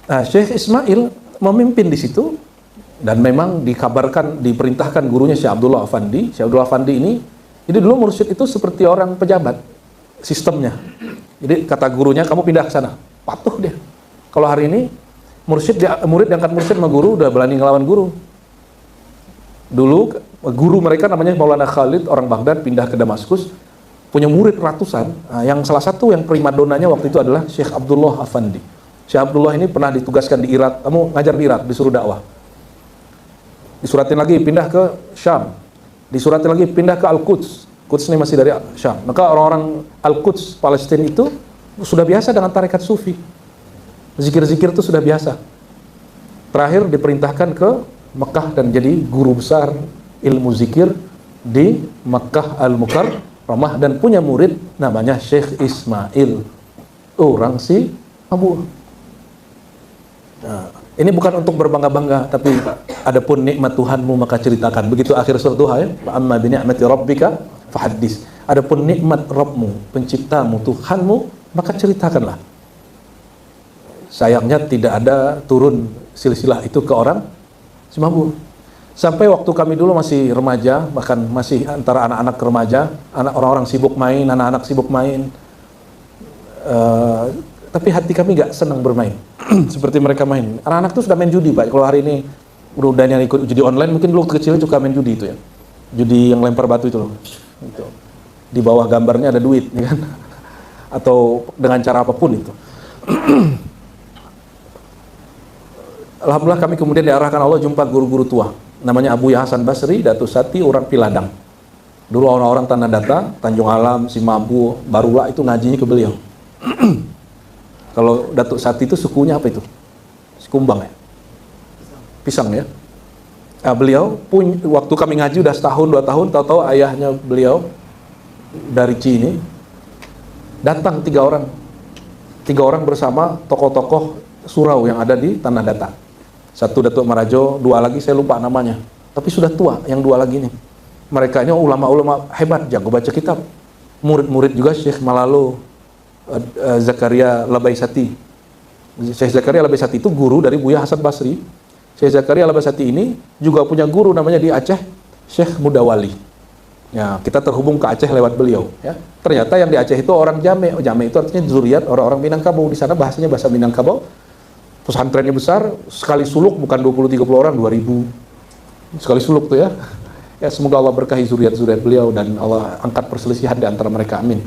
Nah, Syekh Ismail memimpin di situ dan memang dikabarkan, diperintahkan gurunya Syekh Abdullah Afandi. Syekh Abdullah Afandi ini, jadi dulu mursyid itu seperti orang pejabat sistemnya. Jadi kata gurunya, kamu pindah ke sana, patuh dia. Kalau hari ini murid diangkat mursyid sama guru udah berani ngelawan guru. Dulu guru mereka namanya Maulana Khalid, orang Baghdad, pindah ke Damaskus, punya murid ratusan. Nah, yang salah satu yang primadonanya waktu itu adalah Syekh Abdullah Afandi. Syekh Abdullah ini pernah ditugaskan di Irak, kamu ngajar di Irak, disuruh dakwah. Disuratin lagi pindah ke Syam, disuratin lagi pindah ke Al-Quds. Quds ini masih dari Syam. Maka orang-orang Al-Quds, Palestina itu sudah biasa dengan tarekat sufi. Zikir-zikir itu sudah biasa. Terakhir diperintahkan ke Mekah dan jadi guru besar ilmu zikir di Mekah Al-Mukarramah dan punya murid namanya Syekh Ismail. Orang si Abu. Nah, ini bukan untuk berbangga-bangga, tapi adapun nikmat Tuhanmu maka ceritakan. Begitu akhir surat Duha ya. Fa amma bi ni'mati rabbika fahaddits. Adapun nikmat Rabbmu, penciptamu, Tuhanmu, maka ceritakanlah. Sayangnya tidak ada turun silsilah itu ke orang si Mabur. Sampai waktu kami dulu masih remaja, bahkan masih antara anak-anak remaja, orang-orang sibuk main, anak-anak sibuk main. Tapi hati kami gak senang bermain seperti mereka main. Anak-anak tuh sudah main judi, Pak. Kalau hari ini udah yang ikut judi online, mungkin dulu kecil juga main judi itu ya. Judi yang lempar batu itu loh. Gitu. Di bawah gambarnya ada duit, ya kan? Atau dengan cara apapun itu. Alhamdulillah kami kemudian diarahkan Allah jumpa guru-guru tua. Namanya Abu Hasan Basri, Datuk Sati, orang Piladang. Dulu orang-orang Tanah Datar, Tanjung Alam, Simabu, Barula itu ngajinya ke beliau. Kalau Datuk Sati itu sukunya apa itu? Kumbang ya? Pisang ya? Nah, beliau waktu kami ngaji udah setahun, 2 tahun, tahu-tahu ayahnya beliau dari Cini datang 3 orang. 3 orang bersama tokoh-tokoh surau yang ada di Tanah Datar. 1 Datuk Marajo, 2 lagi saya lupa namanya. Tapi sudah tua yang 2 lagi nih. Mereka ini ulama-ulama hebat, jago baca kitab. Murid-murid juga Syekh Malalo, Zakaria Labaisati. Syekh Zakaria Labaisati itu guru dari Buya Hasan Basri. Syekh Zakaria Labaisati ini juga punya guru namanya di Aceh, Syekh Mudawali. Ya, kita terhubung ke Aceh lewat beliau. Ya. Ternyata yang di Aceh itu orang Jame. Jame itu artinya zuriat orang-orang Minangkabau. Di sana bahasanya bahasa Minangkabau. Pesantrennya besar, sekali suluk bukan 20-30 orang, 2000. Sekali suluk tuh ya. Ya, semoga Allah berkahi zuriat-zuriat beliau dan Allah angkat perselisihan di antara mereka. Amin.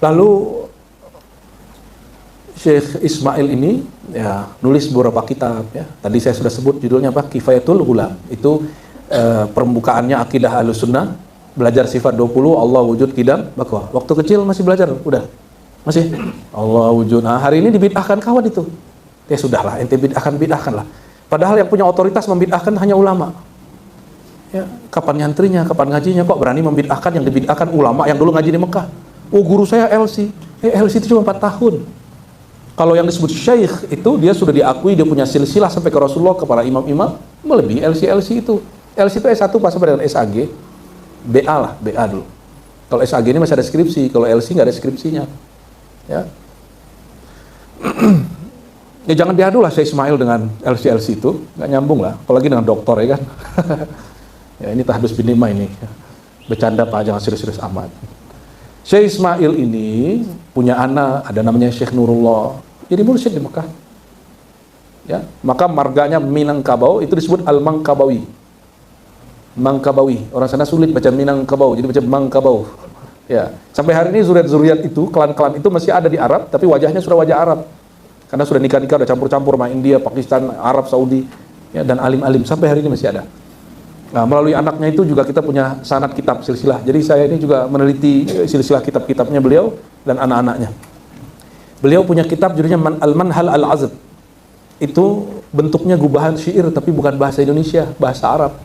Lalu Syekh Ismail ini ya nulis beberapa kitab ya. Tadi saya sudah sebut judulnya apa? Kifayatul Ulam. Itu permukaannya akidah Ahlussunnah, belajar sifat 20, Allah wujud kidam bakwa. Waktu kecil masih belajar, udah. Masih Allah wujud. Nah, hari ini dibid'ahkan kawan itu. Ya sudahlah, ente bid'ahkan lah. Padahal yang punya otoritas membid'ahkan hanya ulama. Ya, kapan nyantrinya, kapan ngajinya kok berani membid'ahkan yang dibid'ahkan ulama yang dulu ngaji di Mekah. Oh, guru saya LC. LC itu cuma 4 tahun. Kalau yang disebut syekh itu dia sudah diakui, dia punya silsilah sampai ke Rasulullah, kepada imam-imam, melebihi LC itu. LC itu S1 pas sampai dengan SAG. BA lah, BA dulu. Kalau SAG ini masih ada skripsi, kalau LC nggak ada skripsinya. Ya. Ya jangan diadu lah Syekh Ismail dengan LC itu, nggak nyambung lah, apalagi dengan doktor ya kan. Ya ini tahdus bin Nima ini. Bercanda Pak, jangan serius-serius amat. Syekh Ismail ini punya anak, ada namanya Syekh Nurullah. Jadi mursyid di Mekah. Ya, maka marganya Minangkabau itu disebut Al-Mangkabawi. Mangkabawi. Orang sana sulit baca Minangkabau, jadi baca Mangkabau. Ya, sampai hari ini zuriat-zuriat itu, klan-klan itu masih ada di Arab, tapi wajahnya sudah wajah Arab. Karena sudah nikah-nikah, udah campur-campur sama India, Pakistan, Arab, Saudi, ya, dan alim-alim sampai hari ini masih ada. Nah, melalui anaknya itu juga kita punya sanad kitab silsilah. Jadi saya ini juga meneliti silsilah kitab-kitabnya beliau dan anak-anaknya. Beliau punya kitab judulnya Al-Manhal Al-Azb. Itu bentuknya gubahan syair tapi bukan bahasa Indonesia, bahasa Arab.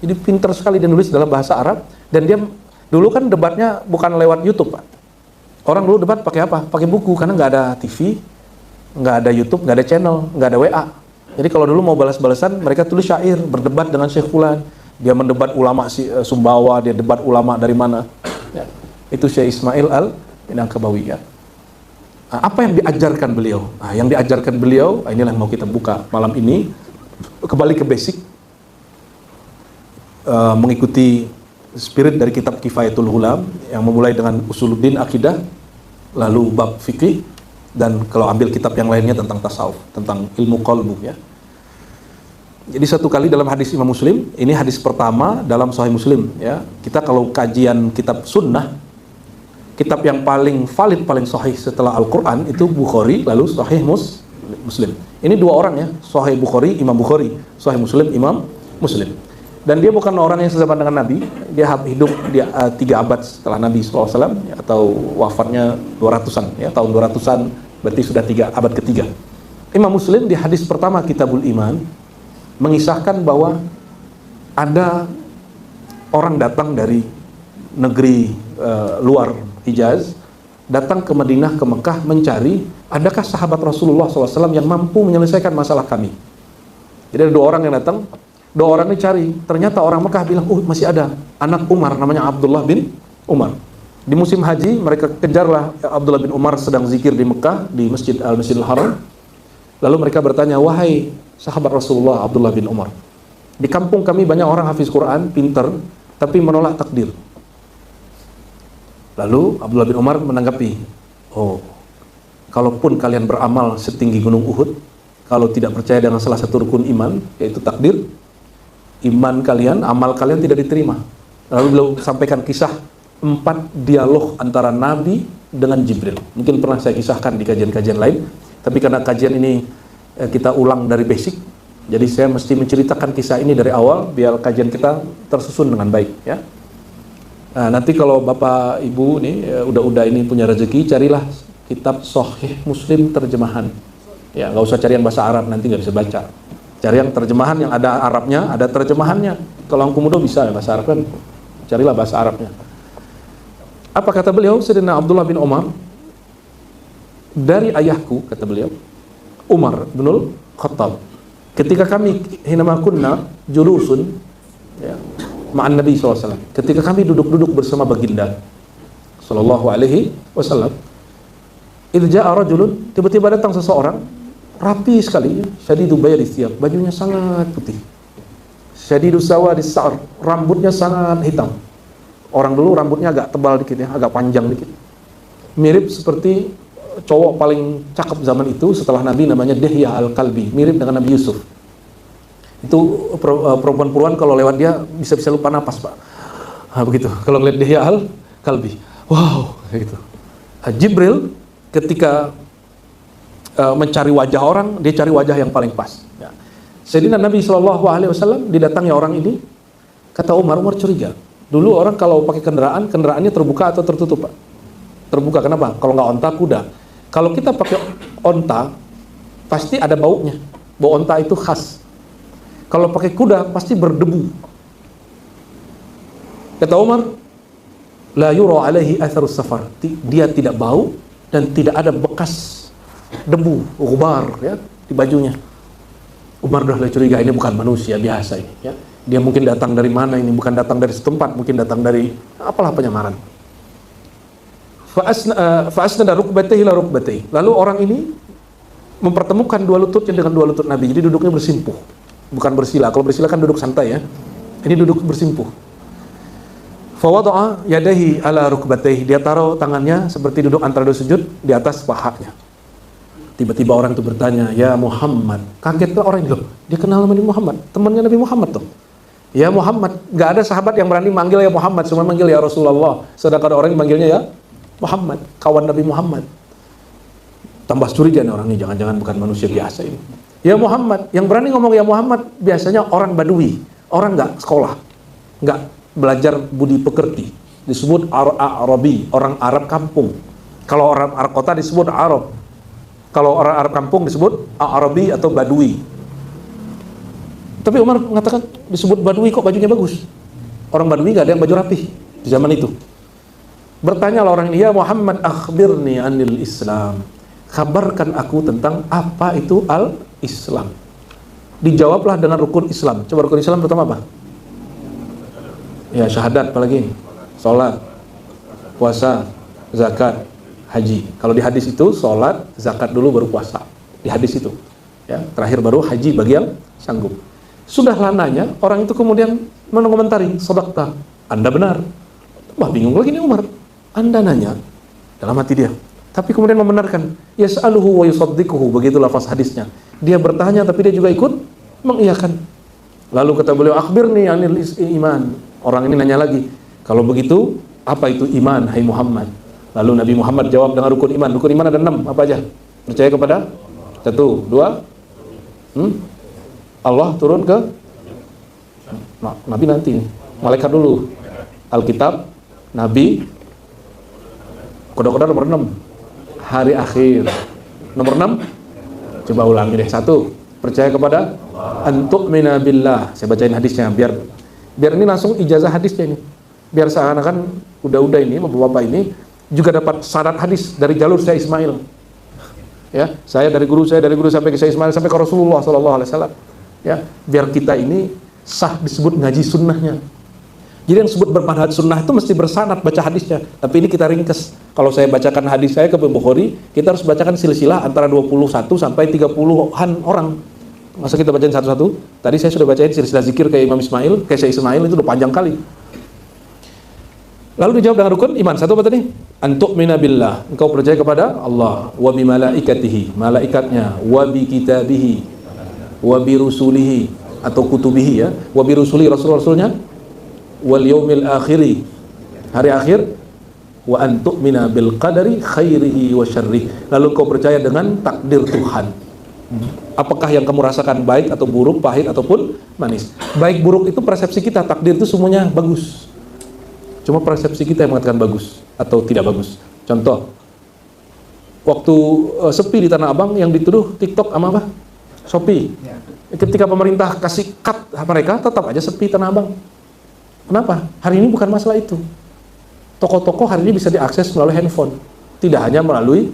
Jadi pintar sekali dia nulis dalam bahasa Arab. Dan dia dulu kan debatnya bukan lewat YouTube, Pak. Orang dulu debat pakai apa? Pakai buku, karena nggak ada TV, nggak ada YouTube, nggak ada channel, nggak ada WA. Jadi kalau dulu mau balas-balasan, mereka tulis syair, berdebat dengan Syekh Fulan. Dia mendebat ulama Sumbawa, dia debat ulama dari mana. Ya. Itu Syekh Ismail Al-Minangkabawi. Ya. Nah, apa yang diajarkan beliau? Nah, yang diajarkan beliau, inilah yang mau kita buka malam ini. Kembali ke basic, mengikuti spirit dari kitab Kifayatul Hulam yang memulai dengan Usuluddin Akidah, lalu bab fikih, dan kalau ambil kitab yang lainnya tentang tasawuf, tentang ilmu qalbu ya. Jadi satu kali dalam hadis Imam Muslim, ini hadis pertama dalam Sahih Muslim ya. Kita kalau kajian kitab sunnah, kitab yang paling valid, paling sahih setelah Al-Quran itu Bukhari, lalu Sahih Muslim. Ini dua orang ya, Sahih Bukhari, Imam Bukhari, Sahih Muslim, Imam Muslim. Dan dia bukan orang yang sezaman dengan Nabi, dia hidup 3 abad setelah Nabi SAW, atau wafatnya 200-an, ya, tahun 200-an, berarti sudah 3 abad ketiga. Imam Muslim di hadis pertama Kitabul Iman, mengisahkan bahwa ada orang datang dari negeri luar Hijaz, datang ke Madinah, ke Mekah, mencari, adakah sahabat Rasulullah SAW yang mampu menyelesaikan masalah kami. Jadi ada 2 orang yang datang, 2 orang ini cari, ternyata orang Mekah bilang, masih ada anak Umar, namanya Abdullah bin Umar. Di musim haji, mereka kejarlah Abdullah bin Umar sedang zikir di Mekah, di Masjidil Haram. Lalu mereka bertanya, wahai sahabat Rasulullah Abdullah bin Umar, di kampung kami banyak orang hafiz Quran, pinter, tapi menolak takdir. Lalu Abdullah bin Umar menanggapi, kalaupun kalian beramal setinggi gunung Uhud, kalau tidak percaya dengan salah satu rukun iman, yaitu takdir, iman kalian, amal kalian tidak diterima. Lalu beliau sampaikan kisah 4 dialog antara Nabi dengan Jibril. Mungkin pernah saya kisahkan di kajian-kajian lain, tapi karena kajian ini kita ulang dari basic, jadi saya mesti menceritakan kisah ini dari awal biar kajian kita tersusun dengan baik ya. Nah, nanti kalau Bapak Ibu nih udah ini punya rezeki, carilah kitab Sahih Muslim terjemahan. Ya, nggak usah cari yang bahasa Arab, nanti nggak bisa baca. Cari yang terjemahan yang ada Arabnya, ada terjemahannya. Kalau yang komodo bisa ya, bahasa Arab kan, carilah bahasa Arabnya. Apa kata beliau? Sayyidina Abdullah bin Umar, dari ayahku, kata beliau, Umar bin Khattab, ketika kami hinama kunna julusun ya, ma'an Nabi SAW, ketika kami duduk-duduk bersama baginda sallallahu alaihi wasallam, idh ja'a rajulun, tiba-tiba datang seseorang rapi sekali, syadidu bayadi thiyab, bajunya sangat putih, syadidu sawadis sa'r, rambutnya sangat hitam. Orang dulu rambutnya agak tebal dikit ya, agak panjang dikit, mirip seperti cowok paling cakep zaman itu setelah Nabi, namanya Dihya Al-Kalbi, mirip dengan Nabi Yusuf. Itu perempuan-perempuan kalau lewat dia bisa lupa napas, Pak. Begitu kalau ngeliat Dihya Al-Kalbi, wow, gitu. Jibril ketika mencari wajah orang, dia cari wajah yang paling pas ya. Sayyidina Nabi SAW didatangi orang ini. Kata Umar curiga. Dulu orang kalau pakai kendaraannya terbuka atau tertutup, Pak? Terbuka. Kenapa? Kalau nggak onta, kuda. Kalau kita pakai onta, pasti ada baunya. Bau onta itu khas. Kalau pakai kuda, pasti berdebu. Kata Umar, la yura alaihi atharus safar. Dia tidak bau dan tidak ada bekas debu, gubar ya di bajunya. Umar udah curiga, ini bukan manusia biasa ini ya. Dia mungkin datang dari mana ini, bukan datang dari setempat, mungkin datang dari apalah penyamaran. Fa'asnada rukbatayhi la rukbatayhi. Lalu orang ini mempertemukan 2 lututnya dengan 2 lutut Nabi. Jadi duduknya bersimpuh, bukan bersila. Kalau bersila kan duduk santai ya. Ini duduk bersimpuh. Fawada'a yadahi ala rukbatayhi. Dia taruh tangannya seperti duduk antara 2 sujud di atas pahanya. Tiba-tiba orang itu bertanya, ya Muhammad. Kagetlah orang itu, dia kenal Nabi Muhammad, temannya Nabi Muhammad tuh. Ya Muhammad, gak ada sahabat yang berani manggil ya Muhammad, semua manggil ya Rasulullah. Sedangkan ada orang yang manggilnya ya Muhammad, kawan Nabi Muhammad. Tambah curiga nih orang ini, jangan-jangan bukan manusia biasa ini. Ya Muhammad, yang berani ngomong ya Muhammad biasanya orang Badui, orang gak sekolah, gak belajar budi pekerti, disebut Arabi, orang Arab kampung. Kalau orang Arab kota disebut Arab. Kalau orang Arab kampung disebut Arabi atau Badui. Tapi Umar mengatakan disebut Badui kok bajunya bagus. Orang Badui gak ada yang baju rapi di zaman itu. Bertanyalah orang ini, ya Muhammad akhbirni anil Islam. Kabarkan aku tentang apa itu al-Islam. Dijawablah dengan rukun Islam. Coba rukun Islam pertama apa? Ya, syahadat, apalagi sholat, puasa, zakat, haji. Kalau di hadis itu sholat, zakat dulu baru puasa. Di hadis itu, ya, terakhir baru haji bagi yang sanggup. Sudah lananya, orang itu kemudian mengomentari, sadaqta, Anda benar. Wah, bingung lagi nih Umar. Anda nanya dalam hati dia, tapi kemudian membenarkan. Yas'aluhu wa yusaddiquhu, begitu lafaz hadisnya. Dia bertanya tapi dia juga ikut mengiyakan. Lalu kata beliau, akhbirni anil iman. Orang ini nanya lagi, kalau begitu apa itu iman, hai Muhammad? Lalu Nabi Muhammad jawab dengan rukun iman. Rukun iman ada 6, apa aja? Percaya kepada 1, 2, Allah turun ke Nabi nanti, malaikat dulu, Alkitab, Nabi, kode-kode nomor 6, hari akhir. Nomor 6, coba ulangi deh. 1, percaya kepada antu'mina billah. Saya bacain hadisnya biar ini langsung ijazah hadisnya ini. Biar seakan-akan udah ini, bapak-bapak ini juga dapat syarat hadis dari jalur saya Ismail. Ya, saya dari guru sampai ke saya Ismail sampai ke Rasulullah SAW. Ya, biar kita ini sah disebut ngaji sunnahnya. Jadi yang disebut bermanhaj sunnah itu mesti bersanad baca hadisnya. Tapi ini kita ringkes. Kalau saya bacakan hadis saya ke Bukhari, kita harus bacakan silsilah antara 21 sampai 30-an orang. Masa kita bacain satu-satu? Tadi saya sudah bacain silsilah zikir kayak Imam Ismail, kayak Syekh Ismail, itu udah panjang kali. Lalu dijawab dengan rukun iman. 1 apa tadi? Antu'mina billah. Engkau percaya kepada Allah, wa bi malaikatihi, malaikatnya, wa bi kitabihi, wa bi rusulihi atau kutubihi, ya. Wa bi rusuli, rasul-rasulnya, wal yaumil akhiri, hari akhir, wa antu'mina bil qadari khairihi wa syarrihi. Lalu engkau percaya dengan takdir Tuhan. Apakah yang kamu rasakan baik atau buruk, pahit ataupun manis. Baik buruk itu persepsi kita, takdir itu semuanya bagus. Cuma persepsi kita yang mengatakan bagus atau tidak bagus. Contoh, waktu sepi di Tanah Abang yang dituduh TikTok sama apa? Shopee. Ketika pemerintah kasih cut mereka, tetap aja sepi Tanah Abang. Kenapa? Hari ini bukan masalah itu. Toko-toko hari ini bisa diakses melalui handphone. Tidak hanya melalui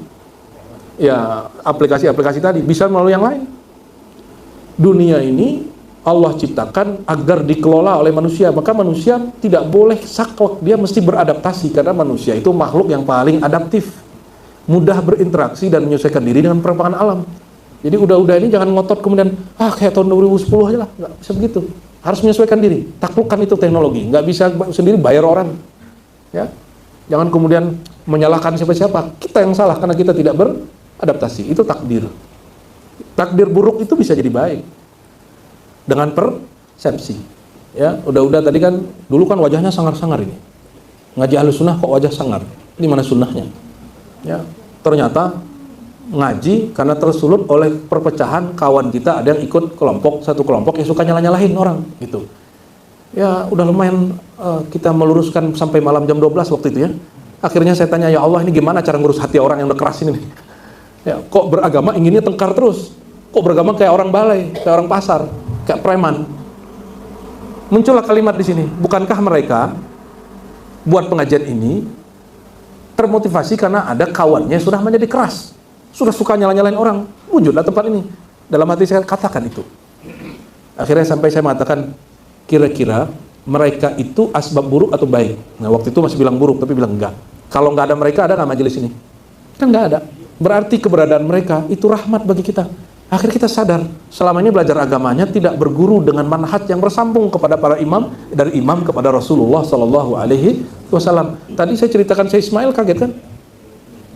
ya aplikasi-aplikasi tadi, bisa melalui yang lain. Dunia ini Allah ciptakan agar dikelola oleh manusia, maka manusia tidak boleh saklek, dia mesti beradaptasi karena manusia itu makhluk yang paling adaptif, mudah berinteraksi dan menyesuaikan diri dengan perkembangan alam. Jadi udah ini jangan ngotot kemudian kayak tahun 2010 aja lah, nggak bisa begitu. Harus menyesuaikan diri, taklukkan itu teknologi, nggak bisa sendiri bayar orang. Ya, jangan kemudian menyalahkan siapa-siapa, kita yang salah karena kita tidak beradaptasi, itu takdir. Takdir buruk itu bisa jadi baik dengan persepsi. Ya, udah tadi kan dulu kan wajahnya sangar-sangar ini. Ngaji Ahlus Sunnah kok wajah sangar? Ini mana sunnahnya? Ya, ternyata ngaji karena tersulut oleh perpecahan kawan kita, ada yang ikut satu kelompok yang suka nyalah-nyalahin orang gitu. Ya, udah lumayan kita meluruskan sampai malam jam 12 waktu itu ya. Akhirnya saya tanya, ya Allah, ini gimana cara ngurus hati orang yang udah keras ini nih? Ya, kok beragama inginnya tengkar terus? Kok beragama kayak orang balai, kayak orang pasar, kayak preman? Muncullah kalimat di sini, bukankah mereka buat pengajian ini termotivasi karena ada kawannya sudah menjadi keras, sudah suka nyala-nyalain orang, wujudlah tempat ini. Dalam hati saya katakan itu. Akhirnya sampai saya mengatakan, kira-kira mereka itu asbab buruk atau baik? Nah, waktu itu masih bilang buruk, tapi bilang enggak. Kalau enggak ada mereka, ada nggak majelis ini? Kan enggak ada. Berarti keberadaan mereka itu rahmat bagi kita. Akhirnya kita sadar, selama ini belajar agamanya tidak berguru dengan manhaj yang bersambung kepada para imam, dari imam kepada Rasulullah SAW. Tadi saya ceritakan saya Ismail, kaget kan?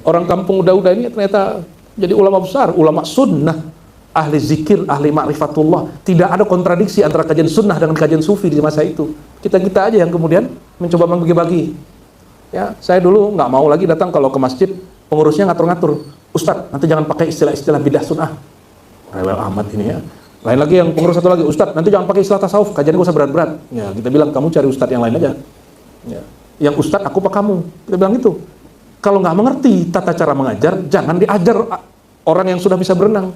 Orang kampung udah ini ternyata jadi ulama besar, ulama sunnah, ahli zikir, ahli ma'rifatullah. Tidak ada kontradiksi antara kajian sunnah dengan kajian sufi di masa itu. Kita aja yang kemudian mencoba membagi-bagi. Ya, saya dulu nggak mau lagi datang kalau ke masjid, pengurusnya ngatur-ngatur. Ustadz, nanti jangan pakai istilah-istilah bidah sunnah. Rewel amat ini ya. Lain lagi yang pengurus satu lagi, Ustadz, nanti jangan pakai istilah tasawuf, kajian gak usah berat-berat. Ya, kita bilang kamu cari ustadz yang lain aja. Ya. Yang ustadz aku apa kamu? Kita bilang gitu. Kalau nggak mengerti tata cara mengajar, jangan diajar orang yang sudah bisa berenang.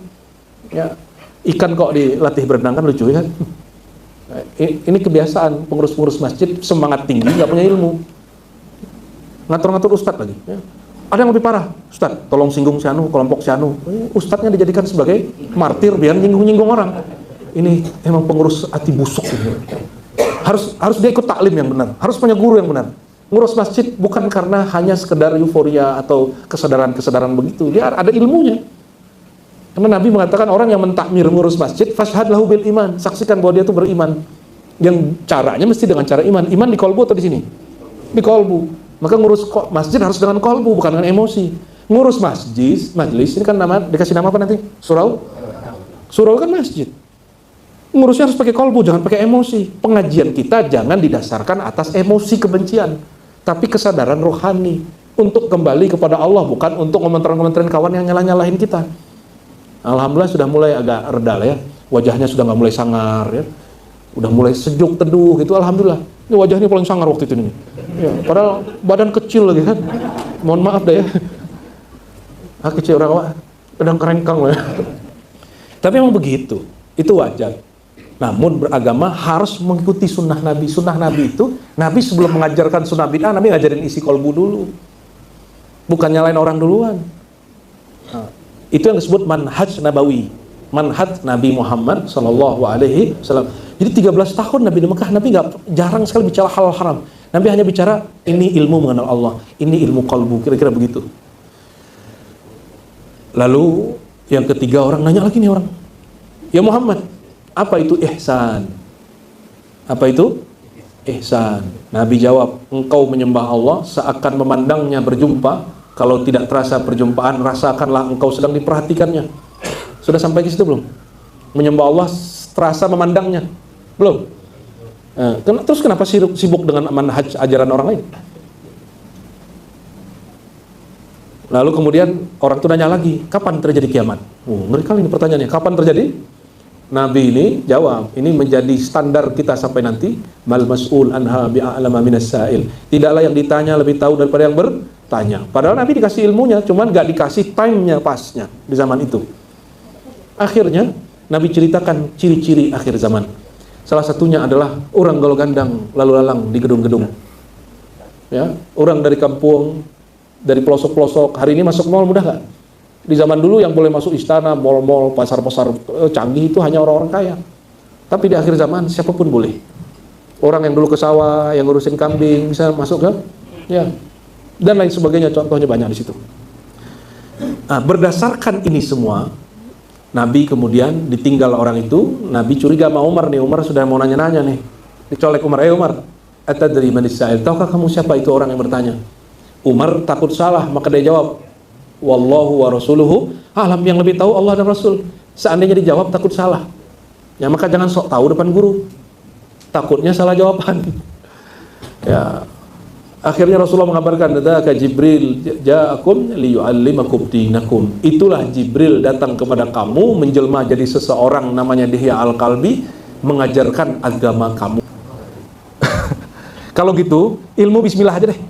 Ya, ikan kok dilatih berenang kan lucu ya kan? Ini kebiasaan pengurus-pengurus masjid, semangat tinggi nggak punya ilmu. ngatur-ngatur ustadz lagi. Ya. Ada yang lebih parah, ustadz, tolong singgung si anu, kelompok si anu. Ustadznya dijadikan sebagai martir biar nyinggung-nyinggung orang. Ini emang pengurus hati busuk ini. Harus dia ikut taklim yang benar, harus punya guru yang benar. Ngurus masjid bukan karena hanya sekedar euforia atau kesadaran begitu. Dia ada ilmunya. Karena Nabi mengatakan orang yang mentakmir ngurus masjid, fashhad lahu bil iman, saksikan bahwa dia itu beriman. Yang caranya mesti dengan cara iman. Iman di kolbu atau di sini? Di kolbu. Maka ngurus masjid harus dengan kolbu, bukan dengan emosi. Ngurus majlis, ini kan nama, dikasih nama apa nanti? Surau? Surau kan masjid. Ngurusnya harus pakai kolbu, jangan pakai emosi. Pengajian kita jangan didasarkan atas emosi kebencian, tapi kesadaran rohani. Untuk kembali kepada Allah, bukan untuk komentar-komentar kawan yang nyalah-nyalahin kita. Alhamdulillah sudah mulai agak reda lah ya. Wajahnya sudah nggak mulai sangar ya. Udah mulai sejuk, teduh gitu, alhamdulillah. Ini wajahnya paling sangar waktu itu nih. Ya, padahal badan kecil lagi kan. Mohon maaf dah ya. Kecil orang kadang kerengkang lah ya. Tapi emang begitu. Itu wajar. Namun beragama harus mengikuti sunnah Nabi. Sunnah Nabi itu, Nabi sebelum mengajarkan sunnah bid'ah, Nabi ngajarin isi kolbu dulu. Bukan nyalain orang duluan. Nah, itu yang disebut manhaj nabawi, manhaj Nabi Muhammad SAW. Jadi 13 tahun Nabi di Mekah, Nabi jarang sekali bicara hal haram. Nabi hanya bicara ini ilmu mengenal Allah, ini ilmu qalbu, kira-kira begitu. Lalu yang ketiga orang nanya lagi nih orang, ya Muhammad, apa itu ihsan? Apa itu ihsan? Nabi jawab, engkau menyembah Allah seakan memandangnya berjumpa. Kalau tidak terasa perjumpaan, rasakanlah engkau sedang diperhatikannya. Sudah sampai ke situ belum? Menyembah Allah terasa memandangnya? Belum? Terus kenapa sibuk dengan manhaj ajaran orang lain? Lalu kemudian orang itu nanya lagi, kapan terjadi kiamat? Ngeri kali ini pertanyaannya, kapan terjadi? Nabi ini jawab, ini menjadi standar kita sampai nanti, mal mas'ul anha bi'a'lama minas sa'il. Tidaklah yang ditanya lebih tahu daripada yang bertanya. Padahal Nabi dikasih ilmunya, cuman gak dikasih time-nya pasnya di zaman itu. Akhirnya Nabi ceritakan ciri-ciri akhir zaman. Salah satunya adalah orang galau gandang lalu lalang di gedung-gedung. Ya, orang dari kampung, dari pelosok-pelosok, hari ini masuk mall mudah gak? Di zaman dulu yang boleh masuk istana, mall-mall, pasar-pasar canggih itu hanya orang-orang kaya. Tapi di akhir zaman siapapun boleh. Orang yang dulu ke sawah, yang ngurusin kambing bisa masuk ke, ya, dan lain sebagainya. Contohnya banyak di situ. Nah, berdasarkan ini semua, Nabi kemudian ditinggal orang itu. Nabi curiga sama Umar nih. Umar sudah mau nanya-nanya nih. Dicolek Umar, Umar, atadri manis sa'il? Tahukah kamu siapa itu orang yang bertanya? Umar takut salah, maka dia jawab, wallahu wa rasuluhu alam, yang lebih tahu Allah dan Rasul. Seandainya dijawab takut salah, ya maka jangan sok tahu depan guru, takutnya salah jawaban. Ya, akhirnya Rasulullah mengabarkan, dzaka Jibril ja'akum liyu'allimakum dinakum. Itulah Jibril datang kepada kamu menjelma jadi seseorang namanya Dihya Al-Kalbi, mengajarkan agama kamu. Kalau gitu ilmu bismillah aja deh.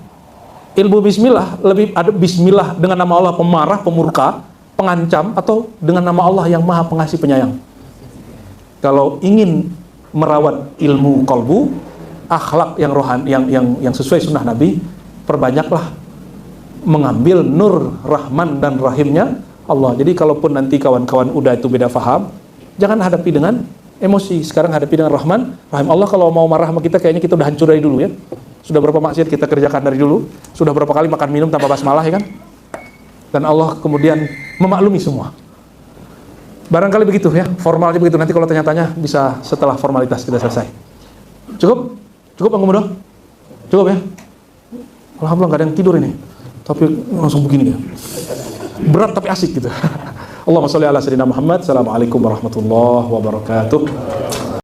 Ilmu bismillah, lebih ada bismillah dengan nama Allah pemarah, pemurka, pengancam, atau dengan nama Allah yang maha pengasih penyayang. Kalau ingin merawat ilmu kolbu, akhlak yang rohani, yang sesuai sunnah Nabi, perbanyaklah mengambil nur Rahman dan Rahimnya Allah. Jadi kalaupun nanti kawan-kawan udah itu beda faham, jangan hadapi dengan emosi. Sekarang hadapi dengan Rahman, Rahim. Allah kalau mau marah sama kita, kayaknya kita udah hancur dari dulu ya. Sudah berapa maksiat kita kerjakan dari dulu, sudah berapa kali makan minum tanpa basmalah ya kan? Dan Allah kemudian memaklumi semua. Barangkali begitu ya, formalnya begitu. Nanti kalau tanya-tanya bisa setelah formalitas kita selesai. Cukup? Cukup Bang Mudo? Cukup ya? Alhamdulillah gak ada yang tidur ini. Tapi langsung begini ya. Berat tapi asik gitu. Allahumma sholli ala sayyidina Muhammad. Assalamualaikum warahmatullahi wabarakatuh.